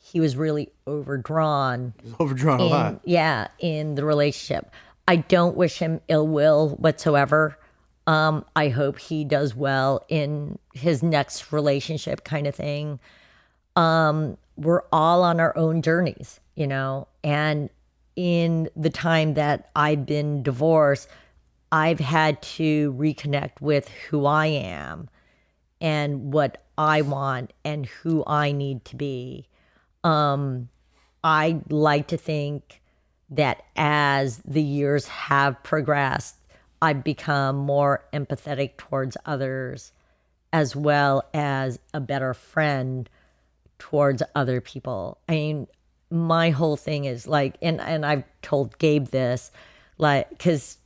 he was really overdrawn Overdrawn a lot. in the relationship. I don't wish him ill will whatsoever. I hope he does well in his next relationship kind of thing. We're all on our own journeys, you know, and in the time that I've been divorced, I've had to reconnect with who I am and what I want and who I need to be. I like to think that as the years have progressed, I've become more empathetic towards others, as well as a better friend towards other people. I mean, my whole thing is like, and I've told Gabe this, like, because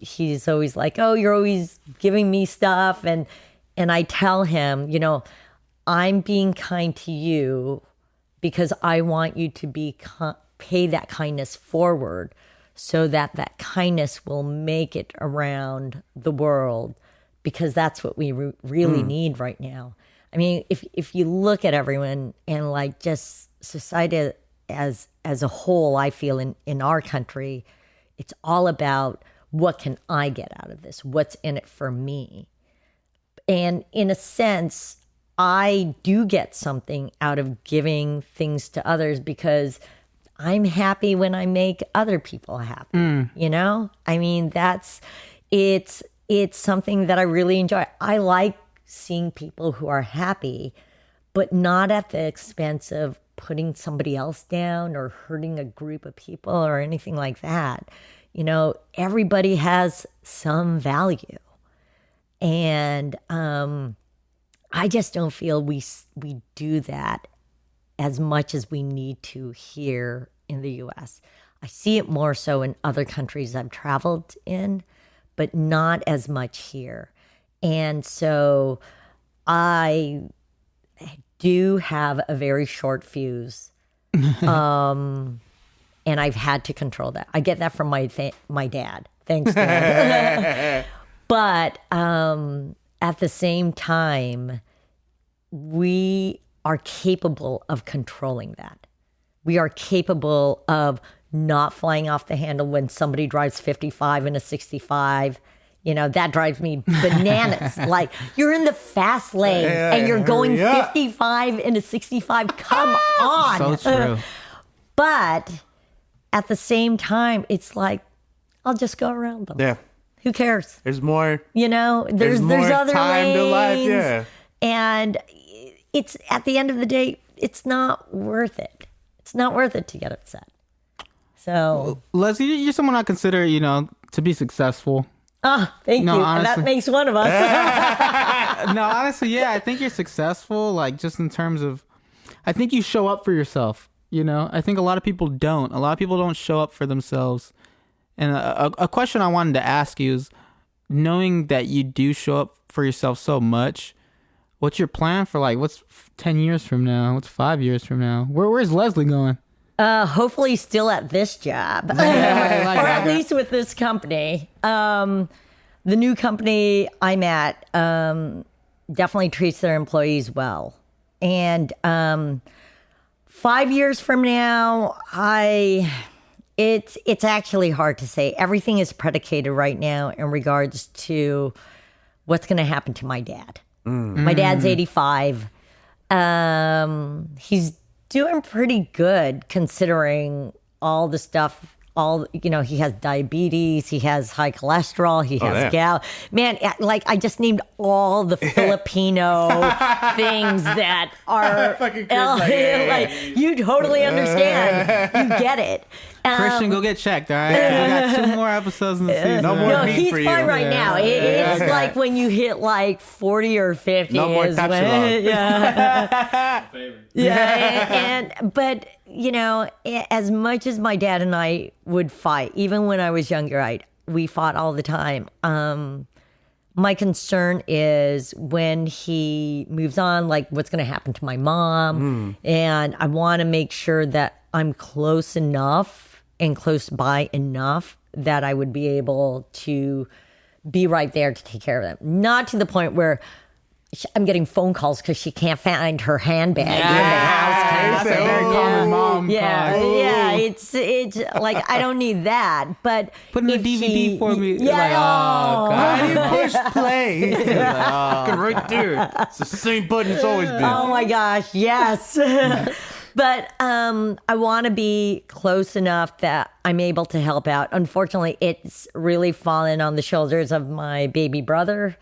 he's always like, oh, you're always giving me stuff, and I tell him, you know, I'm being kind to you because I want you to pay that kindness forward, so that kindness will make it around the world, because that's what we really need right now. I mean, if you look at everyone and like just society as a whole, I feel in our country, it's all about what can I get out of this? What's in it for me? And in a sense, I do get something out of giving things to others because I'm happy when I make other people happy. You know, I mean, it's something that I really enjoy. I like seeing people who are happy, but not at the expense of putting somebody else down or hurting a group of people or anything like that. You know, everybody has some value, and I just don't feel we do that as much as we need to here in the U.S. I see it more so in other countries I've traveled in, but not as much here. And so I do have a very short fuse. And I've had to control that. I get that from my dad. Thanks, Dad. But at the same time, we are capable of controlling that. We are capable of not flying off the handle when somebody drives 55 in a 65. You know, that drives me bananas. Like, you're in the fast lane and you're going 55 in a 65. Come on. So true. But at the same time, it's like, I'll just go around them. Yeah. Who cares? There's more. You know, there's more other time lanes. to life. Yeah. And it's at the end of the day, it's not worth it. It's not worth it to get upset. So, Leslie, you're someone I consider, to be successful. thank No, you. honestly. That makes one of us. No, honestly, yeah, I think you're successful, like just in terms of, I think you show up for yourself. I think a lot of people don't. A lot of people don't show up for themselves. And a question I wanted to ask you is, knowing that you do show up for yourself so much, what's your plan for what's 10 years from now? What's 5 years from now? Where's Leslie going? Hopefully still at this job. Or at least with this company. The new company I'm at definitely treats their employees well. And 5 years from now, it's actually hard to say. Everything is predicated right now in regards to what's going to happen to my dad. My dad's 85. He's doing pretty good considering all the stuff. He has diabetes, he has high cholesterol, he has gout. Man, I just named all the Filipino things that are you totally understand. You get it. Christian, go get checked, all right? We got 2 more episodes in the season. No more meat he's for fine you. right now. It's like when you hit 40 or 50. No more Tapsilog. Yeah. Favorite. Yeah, but as much as my dad and I would fight, even when I was younger, we fought all the time. My concern is when he moves on, what's going to happen to my mom, and I want to make sure that I'm close enough and close by enough that I would be able to be right there to take care of them. Not to the point where I'm getting phone calls because she can't find her handbag in the house. That's a very common mom Yeah, call. yeah. It's I don't need that. But Put in the if DVD for me. Yeah. God. How do you push play? Fucking right there. It's the same button it's always been. Oh my gosh, yes. But I want to be close enough that I'm able to help out. Unfortunately, it's really fallen on the shoulders of my baby brother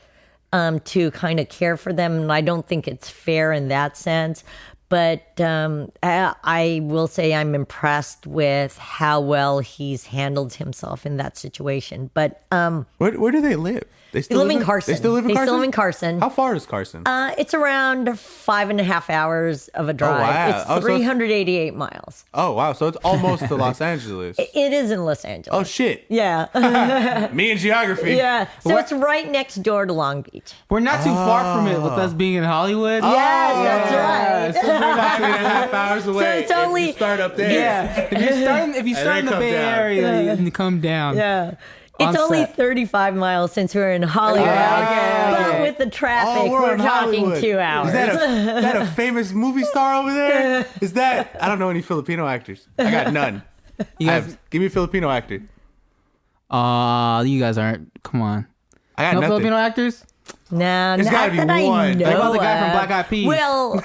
to kind of care for them. And I don't think it's fair in that sense. But I will say I'm impressed with how well he's handled himself in that situation. But Where do they live? They they live in Carson. They still live in Carson? They still live in Carson. How far is Carson? It's around 5.5 hours of a drive. wow. It's Oh, so it's- 388 miles. Oh, wow. So it's almost to Los Angeles. It is in Los Angeles. Oh, shit. Yeah. Me and geography. Yeah. So it's right next door to Long Beach. We're not too far from it with us being in Hollywood. Yes, that's right. So we're about 3.5 hours away. it's only- If you start up there. Yeah. If you start in the come Bay down. Area, you come down. Yeah. On It's only set. 35 miles since we're in Hollywood. But with the traffic, we're we're in talking Hollywood. 2 hours. Is that a famous movie star over there? Is that? I don't know any Filipino actors. I got none. Give me a Filipino actor. You guys aren't. Come on. I got No nothing. Filipino actors? No, There's not gotta be that I one. know Like, What about the guy from of. Black Eyed Peas? Well,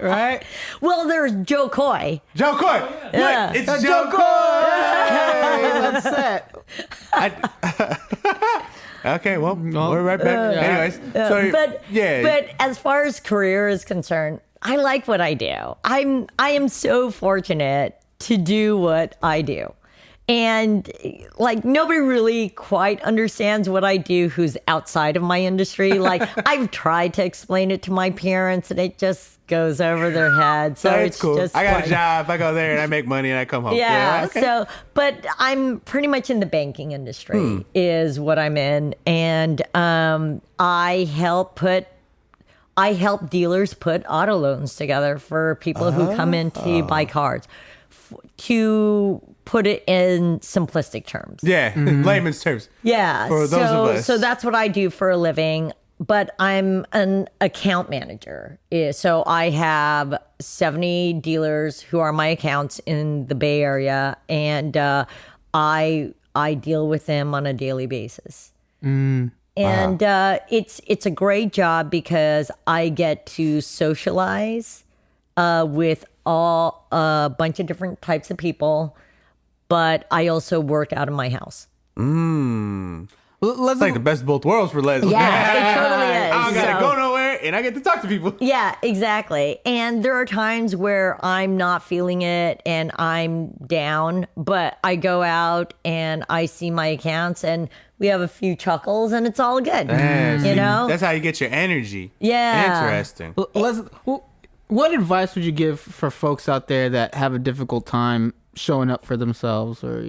right? well, there's Joe Coy. Joe Coy. Yeah. Look, it's Joe Coy. Hey, that's set. Okay, well, we're right back. Anyways, sorry. But yeah. but as far as career is concerned, I like what I do. I am so fortunate to do what I do. And nobody really quite understands what I do who's outside of my industry. I've tried to explain it to my parents and it just goes over their head. So That's it's cool. just I got like- a job. I go there and I make money and I come home. Yeah. Okay. So, but I'm pretty much in the banking industry is what I'm in. And I help dealers put auto loans together for people who come in to buy cars. To put it in simplistic terms. Yeah, layman's terms. Yeah. For those of us. So that's what I do for a living. But I'm an account manager. So I have 70 dealers who are my accounts in the Bay Area, and I deal with them on a daily basis. And it's a great job because I get to socialize with a bunch of different types of people, but I also work out of my house. Let's It's like the best of both worlds for Leslie. Yeah, it totally is. I don't gotta So- go nowhere. and I get to talk to people. Yeah, exactly. And there are times where I'm not feeling it and I'm down, but I go out and I see my accounts and we have a few chuckles and it's all good. Yeah, you see, know? that's how you get your energy. Yeah. Interesting. What advice would you give for folks out there that have a difficult time showing up for themselves, or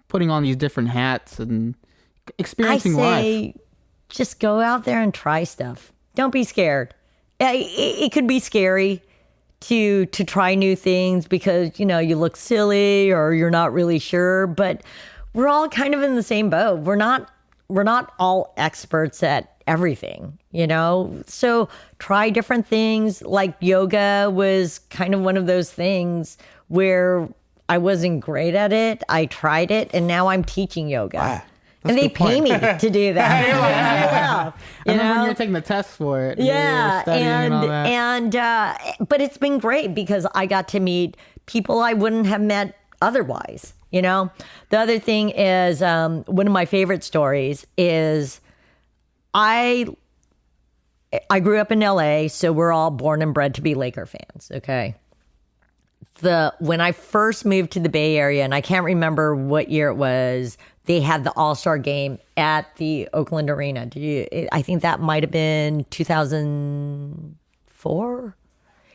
putting on these different hats and experiencing I say, life? just go out there and try stuff. Don't be scared. It could be scary to try new things because, you look silly or you're not really sure, but we're all kind of in the same boat. We're not all experts at everything, So try different things. Like yoga was kind of one of those things where I wasn't great at it. I tried it and now I'm teaching yoga. Wow. And they pay me to do that. I remember when you were taking the test for it. Yeah, you were studying and all that. but it's been great because I got to meet people I wouldn't have met otherwise. The other thing is one of my favorite stories is I grew up in LA, so we're all born and bred to be Laker fans. Okay. When I first moved to the Bay Area, and I can't remember what year it was, they had the All-Star game at the Oakland Arena. I think that might have been 2004.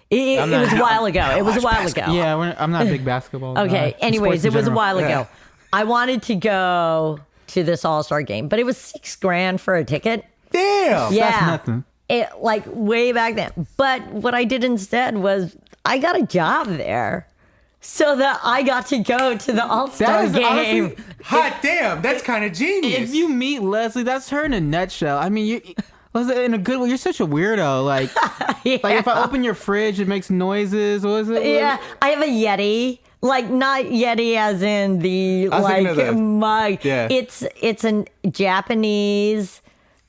It was a while ago. It was a while ago. Yeah, I'm not a big basketball guy. Okay. Anyways, it was a while ago. I wanted to go to this All-Star game, but it was $6,000 for a ticket. Damn. Yeah. That's nothing. Like way back then. But what I did instead was I got a job there so that I got to go to the All-Star game. Honestly, hot damn. That's kind of genius. If you meet Leslie, that's her in a nutshell. I mean, in a good way, you're such a weirdo. Like, like if I open your fridge, it makes noises. What is it? Yeah, I have a Yeti. Like not Yeti as in the mug. Yeah. It's a Japanese.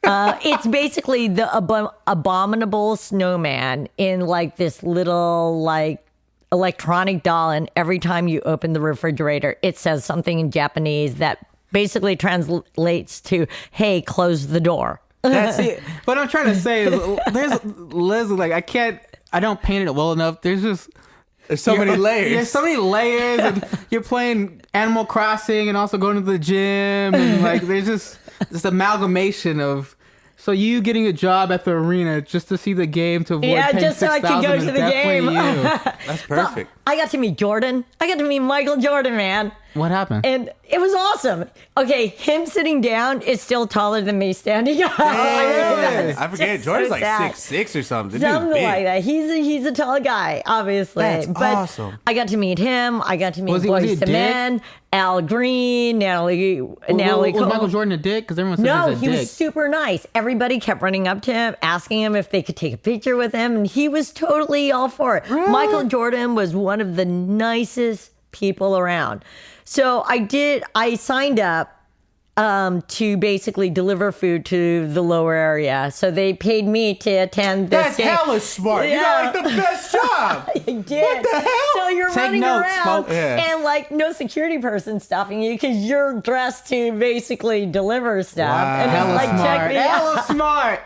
It's basically the abominable snowman in like this little like electronic doll, and every time you open the refrigerator, it says something in Japanese that basically translates to "Hey, close the door." That's it. What I'm trying to say is, there's Leslie. Like I don't paint it well enough. There's so many layers. There's so many layers, and you're playing Animal Crossing and also going to the gym, and like there's just this amalgamation of. So you getting a job at the arena just to see the game to avoid paying just so I could go to the game. That's perfect. I got to meet Jordan. I got to meet Michael Jordan, man. What happened? And it was awesome. Okay, him sitting down is still taller than me standing up. I forget. Jordan's so like sad. 6'6" or something. Something Dude's like big. that. He's a tall guy, obviously. That's but awesome. I got to meet him. I got to meet Was he a Boyz II dick? Men, Al Green, Natalie Was Cole. Michael Jordan a dick? Because everyone says No, he's a he dick. was super nice. Everybody kept running up to him, asking him if they could take a picture with him, and he was totally all for it. Really? Michael Jordan was one of the nicest people around. So I signed up to basically deliver food to the lower area. So they paid me to attend this That's game. hella smart. You got like the best job. I did. What the hell? So you're Take running notes, around folks. Yeah. and like no security person stopping you because you're dressed to basically deliver stuff. Wow. And Hella it's like, check smart. me out. Hella smart.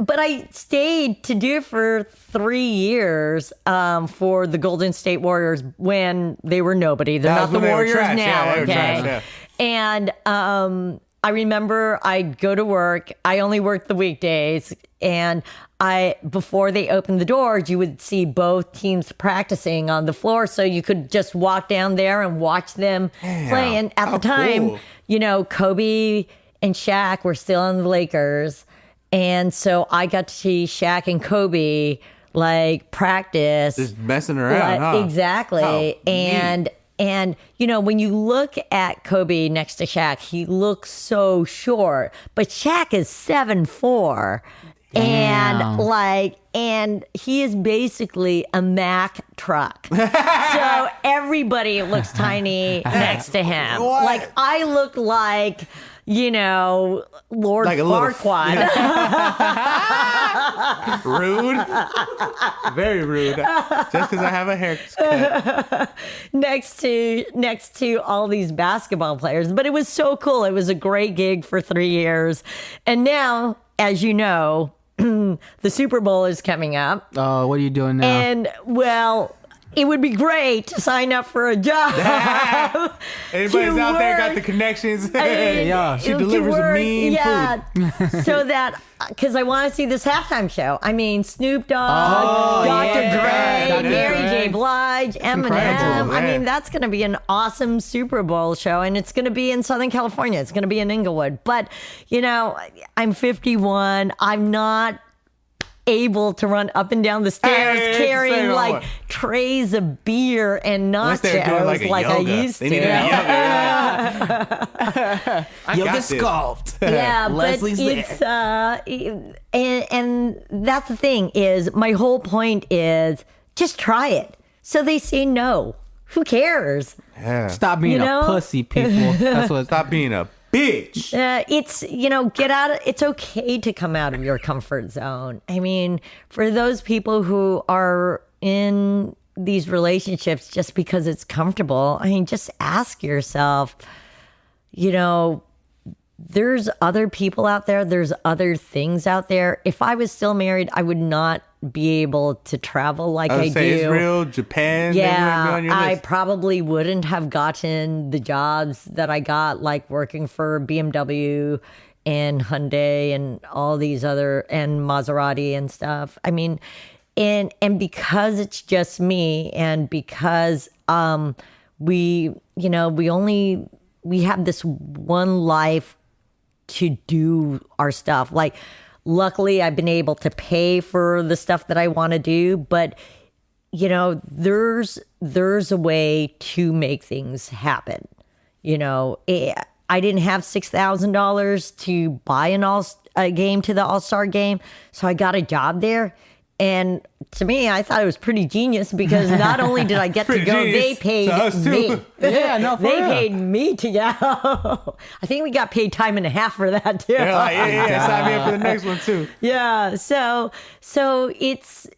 But I stayed to do it for 3 years for the Golden State Warriors when they were nobody. They're That was not the when they were Warriors trash. now, Yeah, they were okay? trash, yeah. And I remember I'd go to work. I only worked the weekdays, and before they opened the doors, you would see both teams practicing on the floor, so you could just walk down there and watch them play. And at how the time, cool. Kobe and Shaq were still on the Lakers. And so I got to see Shaq and Kobe like practice. Just messing around, huh? Exactly. How And when you look at Kobe next to Shaq, he looks so short, but Shaq is 7'4". Damn. And he is basically a Mack truck. So everybody looks tiny next to him. What? Like I look like, Lord Like a little- Farquaad. Rude. Very rude. Just because I have a haircut. next to all these basketball players. But it was so cool. It was a great gig for 3 years. And now, as you know, the Super Bowl is coming up. Oh, what are you doing now? And, well, it would be great to sign up for a job. Anybody's out there got work. the connections. Yeah, she delivers a mean food. So that, because I want to see this halftime show. I mean, Snoop Dogg, Dr. yeah. Dre, Dr. Mary Dre. J. Blige, incredible, Eminem. I yeah. mean, that's going to be an awesome Super Bowl show, and it's going to be in Southern California. It's going to be in Inglewood. But, I'm 51. I'm not able to run up and down the stairs Hey, carrying say no like more. trays of beer and Unless they're doing nachos like I yoga. used They to. need a yoga. I Yoga got this. sculpt. Yeah, Leslie's but and that's the thing is my whole point is just try it. So they say no. Who cares? Yeah. Stop being You know? a pussy, people. That's what. Stop being a bitch. It's get out. It's okay to come out of your comfort zone. I mean, for those people who are in these relationships just because it's comfortable, I mean, just ask yourself. There's other people out there. There's other things out there. If I was still married, I would not be able to travel like I I would do. say Israel, Japan. they wouldn't be Yeah, on your I list. probably wouldn't have gotten the jobs that I got, like working for BMW and Hyundai and all these other, and Maserati and stuff. I mean, and because it's just me, and because we have this one life to do our stuff. Like, luckily, I've been able to pay for the stuff that I want to do, but there's a way to make things happen. I didn't have $6,000 to buy a game to the All-Star game, so I got a job there. And to me, I thought it was pretty genius because not only did I get to Pretty go, genius they paid to us, too. me. Yeah, no, for They real. paid me to go. I think we got paid time and a half for that too. They're like, yeah, sign me up for the next one too. Yeah. So it's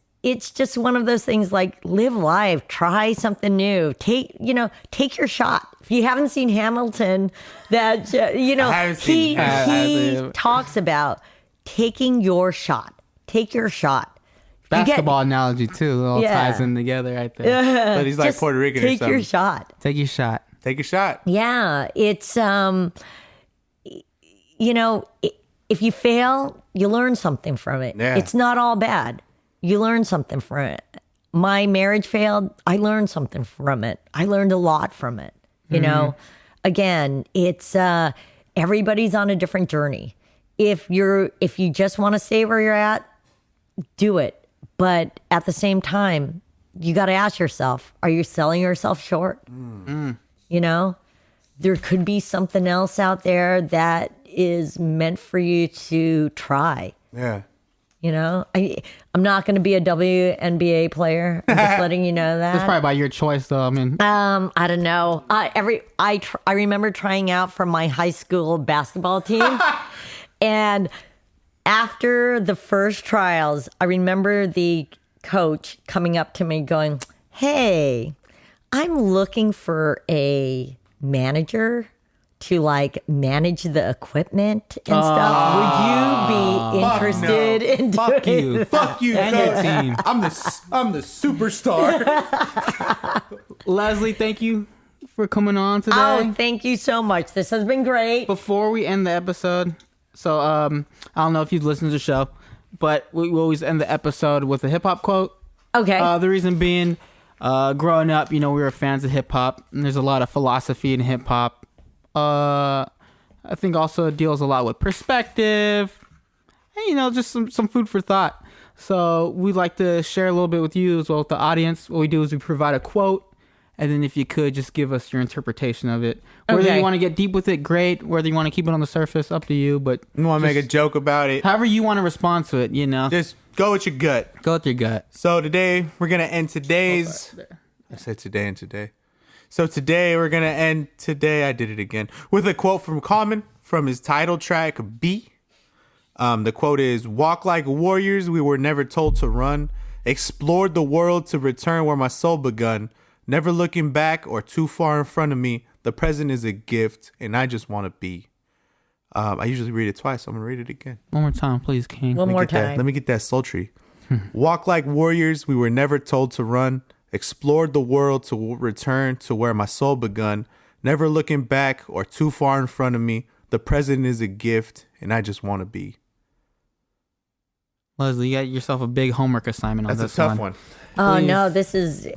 just one of those things, like, live life, try something new, take your shot. If you haven't seen Hamilton, that haven't seen he talks about taking your shot. Take your shot. You get- Basketball analogy too. It all Yeah. ties in together right there. But he's like just Puerto Rican or take something. your shot. Take your shot. Take a shot. Yeah, it's if you fail, you learn something from it. Yeah. It's not all bad. You learn something from it. My marriage failed. I learned something from it. I learned a lot from it. Again, it's everybody's on a different journey. If you just want to stay where you're at, do it. But at the same time, you got to ask yourself, are you selling yourself short? There could be something else out there that is meant for you to try. Yeah. I'm not going to be a WNBA player. I'm just letting you know that. That's probably by your choice, though. I mean, I don't know. I remember trying out for my high school basketball team, and after the first trials, I remember the coach coming up to me going, "Hey, I'm looking for a manager to manage the equipment and stuff. Would you be interested in fuck doing you. Fuck you, And your coach. team. I'm the superstar. Leslie, thank you for coming on today. Oh, thank you so much. This has been great. Before we end the episode, so I don't know if you've listened to the show, but we always end the episode with a hip hop quote. Okay. The reason being, growing up, we were fans of hip hop, and there's a lot of philosophy in hip hop. I think also it deals a lot with perspective, and just some food for thought. So we'd like to share a little bit with you as well with the audience. What we do is we provide a quote, and then if you could just give us your interpretation of it. Whether Okay. you want to get deep with it, great. Whether you want to keep it on the surface, up to you. But You want to make a joke about it? however you want to respond to it, Just go with your gut. go with your gut. So today we're gonna end today's. I said today and today. So today we're gonna end today. I did it again with a quote from Common from his title track B. The quote is: "Walk like warriors, we were never told to run. Explored the world to return where my soul begun. Never looking back or too far in front of me. The present is a gift, and I just want to be." I usually read it twice. So I'm gonna read it again. One more time, please, King. One more time. Let me get that sultry. Walk like warriors. We were never told to run. Explored the world to return to where my soul begun. Never looking back or too far in front of me. The present is a gift, and I just want to be. Leslie, you got yourself a big homework assignment on That's this a tough one. Oh Please. no,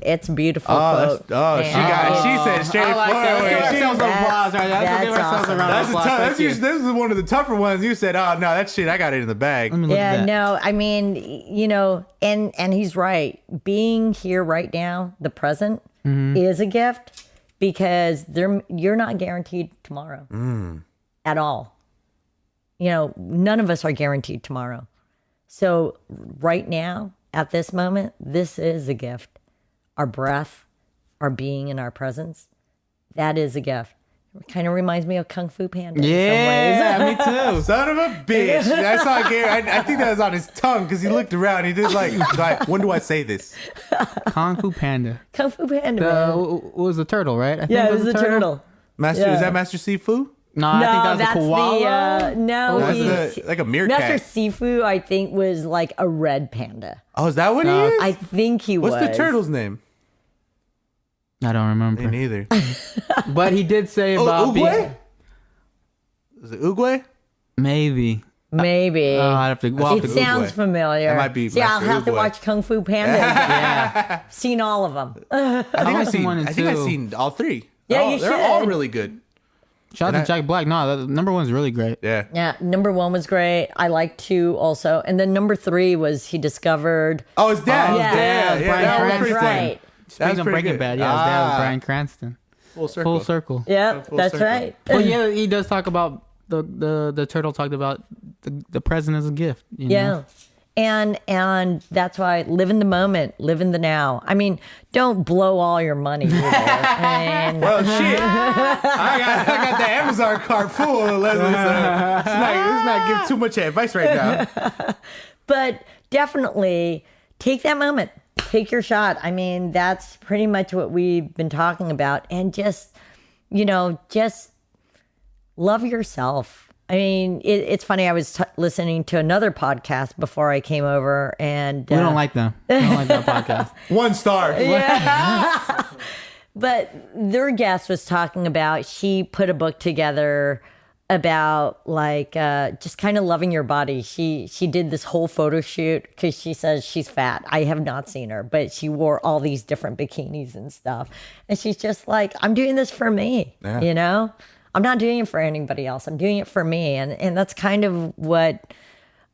it's a beautiful quote. She said straightforward. Let's give ourselves an That's- applause right there. Let's give that's ourselves a awesome. round of That's a applause. tough. Thank you. This is one of the tougher ones. You said, "Oh no, that shit, I got it in the bag." Let me look at Yeah, that. no, I mean, and he's right. Being here right now, the present, is a gift because you're not guaranteed tomorrow at all. None of us are guaranteed tomorrow. So right now, at this moment, this is a gift. Our breath, our being in our presence, that is a gift. It kind of reminds me of Kung Fu Panda. Yeah, me too. Son of a bitch. That's how Gary. I think that was on his tongue because he looked around. He did like, when do I say this? Kung Fu Panda. Kung Fu Panda, man. What was the turtle, right? I think Yeah, it was the turtle. Master, Yeah. is that Master Sifu? No, I think that was that's a koala. That's like a meerkat. Master Sifu, I think, was like a red panda. Oh, is that what he No. is? I think he was. What's the turtle's name? I don't remember. Me neither. But he did say about being... Uguay? Is it Uguay? Maybe. Maybe. I'd have to... We'll have It to sounds Uguay. familiar. That might be See, I'll Master have to Uguay. watch Kung Fu Panda again. Yeah. Seen all of them. I think I've like one and two. seen all three. Yeah, you They're all should. really good. Shout out to Jack Black. No, that number one's really great. Yeah. Yeah, number 1 was great. I liked 2 also. And then number 3 was he discovered... Oh, his dad. yeah. Yeah, Brian that was Cranston. pretty Right. Speaking That's of pretty Breaking good. Bad, yeah, his dad was Ah. Bryan Cranston. Full circle. Full circle. Yeah, Full that's circle. right. Well, yeah, he does talk about the turtle talked about the present as a gift. You know? And that's why live in the moment, live in the now. I mean, don't blow all your money either. I mean, Well, shit. I got the Amazon cart full of Leslie. So let's not give too much advice right now. but definitely take that moment. Take your shot. I mean, that's pretty much what we've been talking about. And just love yourself. I mean, it's funny. I was listening to another podcast before I came over, and We don't like them. We don't like that podcast. 1 star. but their guest was talking about, she put a book together about just kind of loving your body. She did this whole photo shoot because she says she's fat. I have not seen her, but she wore all these different bikinis and stuff. And she's just like, I'm doing this for me, Yeah. I'm not doing it for anybody else. I'm doing it for me. And that's kind of what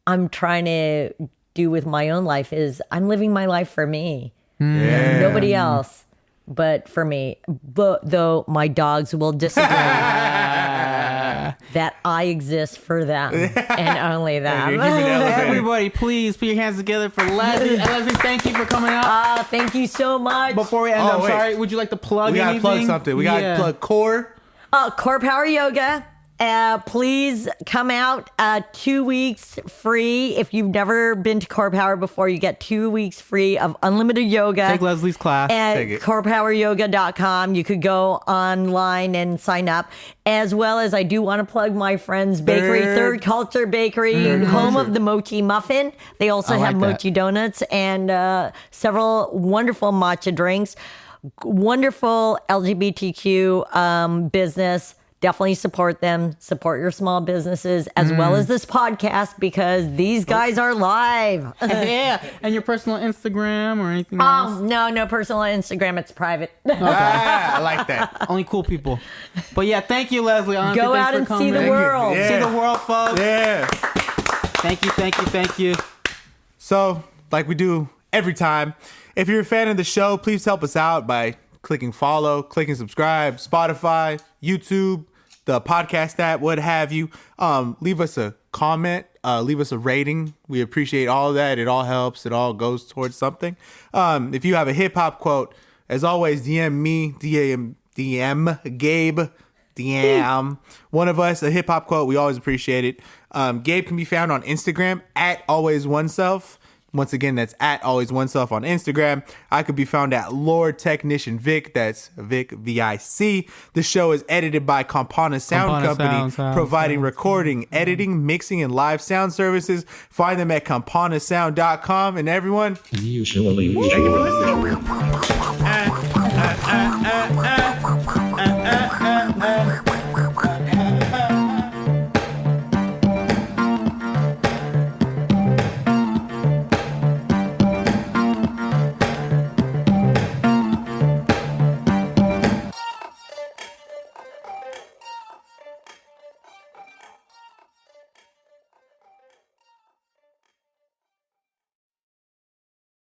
I'm trying to do with my own life is I'm living my life for me. Yeah. Nobody else but for me. But though my dogs will disagree that I exist for them and only them. You're human elevator. Everybody, please put your hands together for Leslie. Leslie, thank you for coming out. Thank you so much. Before we end, Oh, I'm wait. sorry. Would you like to plug We gotta anything? plug something. We gotta plug Core. Core Power Yoga. Please come out 2 weeks free. If you've never been to Core Power before, you get 2 weeks free of unlimited yoga. Take Leslie's class. At Take it. corepoweryoga.com. You could go online and sign up. As well as I do want to plug my friend's bakery, Third Culture Bakery, home of the mochi muffin. They also I have like that. mochi donuts and several wonderful matcha drinks. Wonderful LGBTQ business. Definitely support them. Support your small businesses as well as this podcast because these guys are live. Yeah. And your personal Instagram or anything else? No personal Instagram. It's private. I like that. Only cool people. But yeah, thank you, Leslie. Honestly, Go thanks out for and see coming. the world. Yeah. See the world, folks. Yeah. Thank you. So, like we do every time, if you're a fan of the show, please help us out by clicking follow, clicking subscribe, Spotify, YouTube, the podcast app, what have you. Leave us a comment, leave us a rating. We appreciate all of that. It all helps. It all goes towards something. If you have a hip hop quote, as always, DM me, DM Gabe, DM one of us a hip hop quote. We always appreciate it. Gabe can be found on Instagram at always oneself. Once again, that's at Always Oneself on Instagram. I could be found at Lord Technician Vic. That's Vic, V-I-C. The show is edited by Campana Sound Company, providing recording, editing, mixing, and live sound services. Find them at campanasound.com. And everyone, Usually. thank you for listening.